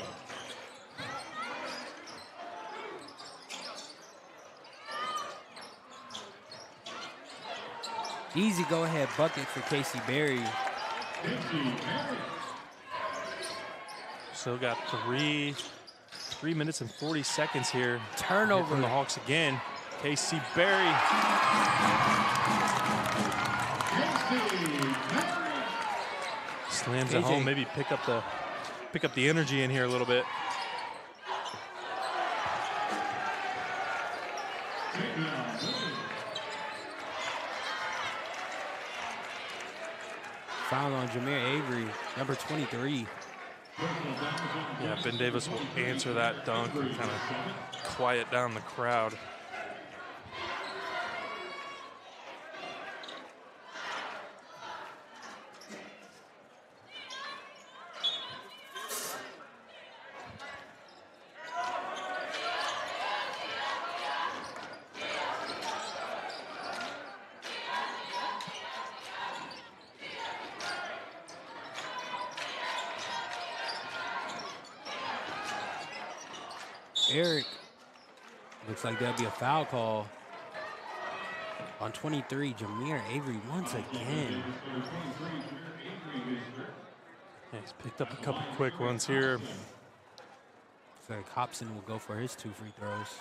Easy go-ahead bucket for Casey Berry. Still got 3 minutes and 40 seconds here. Turnover from the Hawks again. Casey Berry. Slams it home. Maybe pick up the energy in here a little bit. Foul on Jameer Avery, number 23. Yeah, Ben Davis will answer that dunk and kind of quiet down the crowd. Eric. Looks like there'll be a foul call on 23, Jameer Avery once again. Yeah, he's picked up a couple quick ones here. Looks like Hobson will go for his 2 free throws.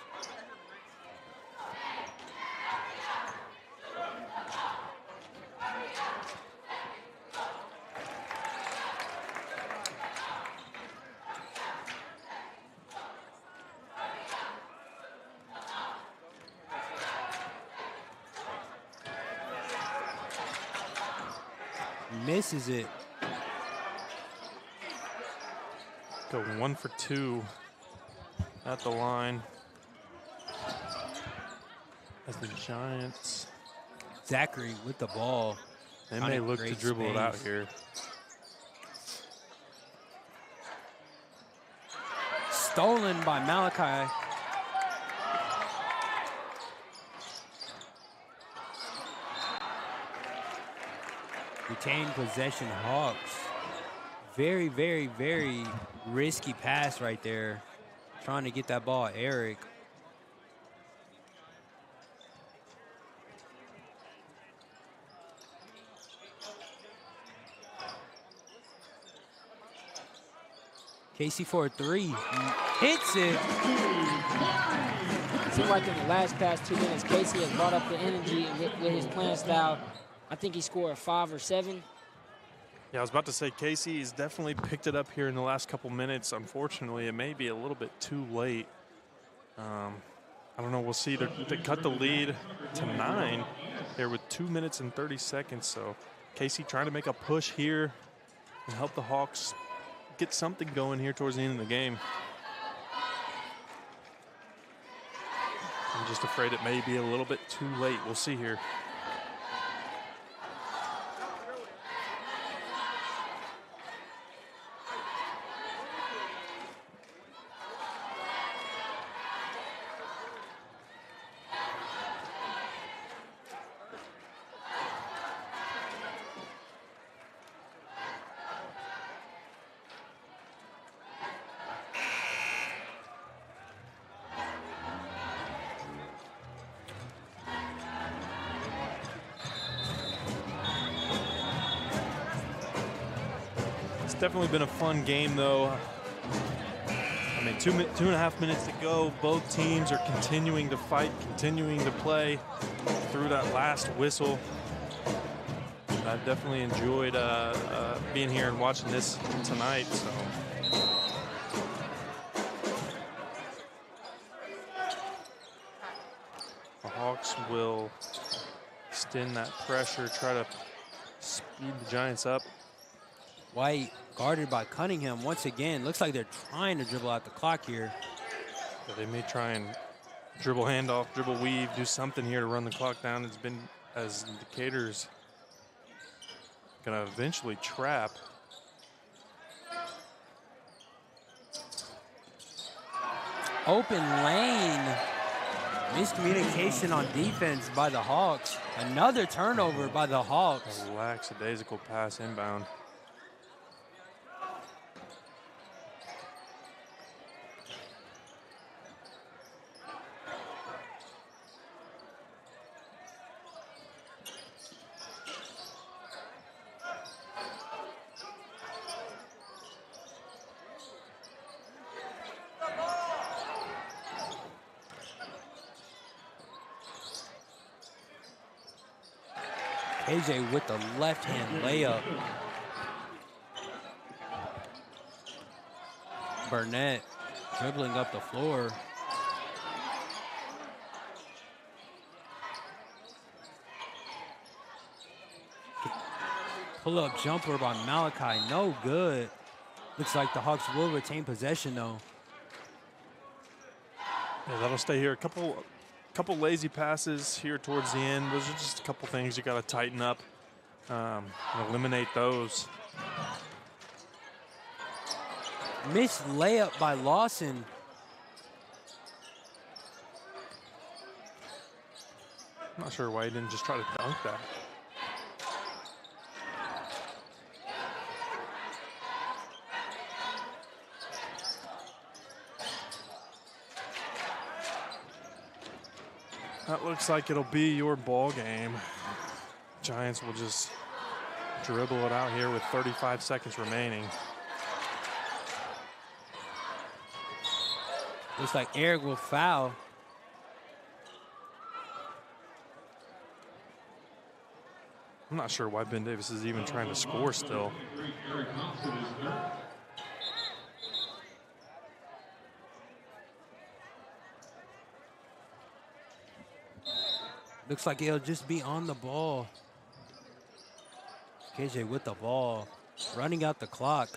Misses it. Go 1 for 2 at the line. As the Giants. Zachary with the ball. They may look to dribble it out here. Stolen by Malachi. Retained possession Hawks. Very, very, very risky pass right there. Trying to get that ball, Eric. Casey for a 3. Hits it. Seems like in the last past 2 minutes, Casey has brought up the energy with his playing style. I think he scored 5 or 7. Yeah, I was about to say Casey has definitely picked it up here in the last couple minutes. Unfortunately, it may be a little bit too late. I don't know. We'll see. They cut the lead to 9 there with 2 minutes and 30 seconds. So Casey trying to make a push here and help the Hawks get something going here towards the end of the game. I'm just afraid it may be a little bit too late. We'll see here. Definitely been a fun game, though. I mean, 2.5 minutes to go. Both teams are continuing to fight, continuing to play through that last whistle. I've definitely enjoyed being here and watching this tonight. So. The Hawks will extend that pressure, try to speed the Giants up. White guarded by Cunningham once again. Looks like they're trying to dribble out the clock here. Yeah, they may try and dribble handoff, dribble weave, do something here to run the clock down. It's been as Decatur's gonna eventually trap. Open lane. Miscommunication on defense by the Hawks. Another turnover by the Hawks. A lackadaisical pass inbound. AJ with the left-hand layup. Burnett dribbling up the floor. Pull-up jumper by Malachi, no good. Looks like the Hawks will retain possession, though. Yeah, that'll stay here. A couple lazy passes here towards the end. Those are just a couple things you got to tighten up and eliminate those. Missed layup by Lawson. I'm not sure why he didn't just try to dunk that. That looks like it'll be your ball game. Giants will just dribble it out here with 35 seconds remaining. Looks like Eric will foul. I'm not sure why Ben Davis is even trying to score still. Looks like it'll just be on the ball. KJ with the ball, running out the clock.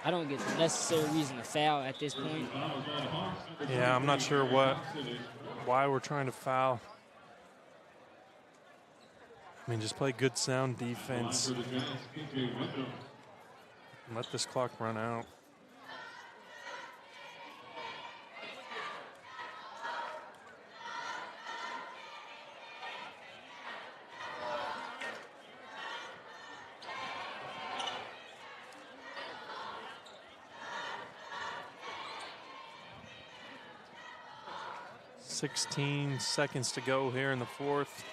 I don't get the necessary reason to foul at this point. Yeah, I'm not sure why we're trying to foul. I mean, just play good sound defense. Let this clock run out. "16 seconds to go here in the fourth."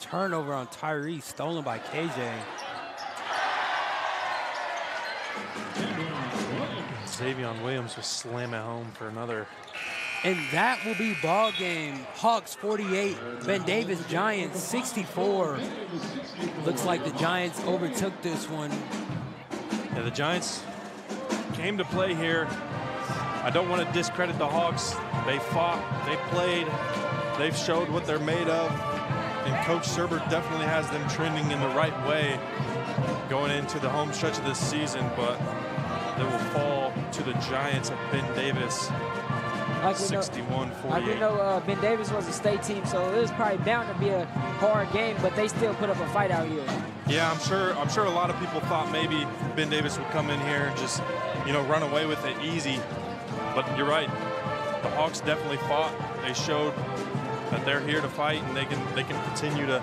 Turnover on Tyrese, stolen by KJ. Xavion Williams will slam it home for another. And that will be ball game. Hawks 48, Ben Davis Giants 64. Looks like the Giants overtook this one. Yeah, the Giants came to play here. I don't want to discredit the Hawks. They fought, they played, they've showed what they're made of. And Coach Serbert definitely has them trending in the right way going into the home stretch of this season, but they will fall to the Giants of Ben Davis, 61-48. Like we know, Ben Davis was a state team, so it was probably bound to be a hard game, but they still put up a fight out here. Yeah, I'm sure a lot of people thought maybe Ben Davis would come in here and just, run away with it easy. But you're right. The Hawks definitely fought. They showed that they're here to fight, and they can continue to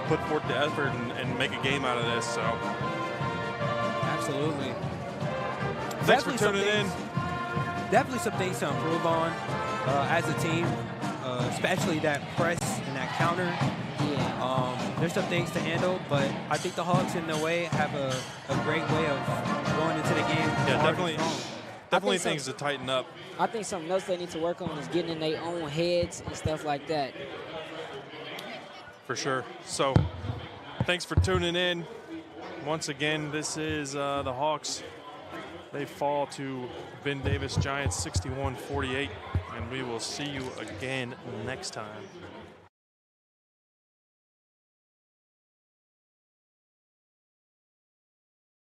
put forth the effort and make a game out of this. So, absolutely. Thanks for tuning in. Definitely some things to improve on as a team, especially that press and that counter. Yeah. There's some things to handle, but I think the Hawks, in a way, have a great way of going into the game. Yeah, definitely things to tighten up. I think something else they need to work on is getting in their own heads and stuff like that. For sure. So, thanks for tuning in. Once again, this is the Hawks. They fall to Ben Davis Giants 61-48, and we will see you again next time.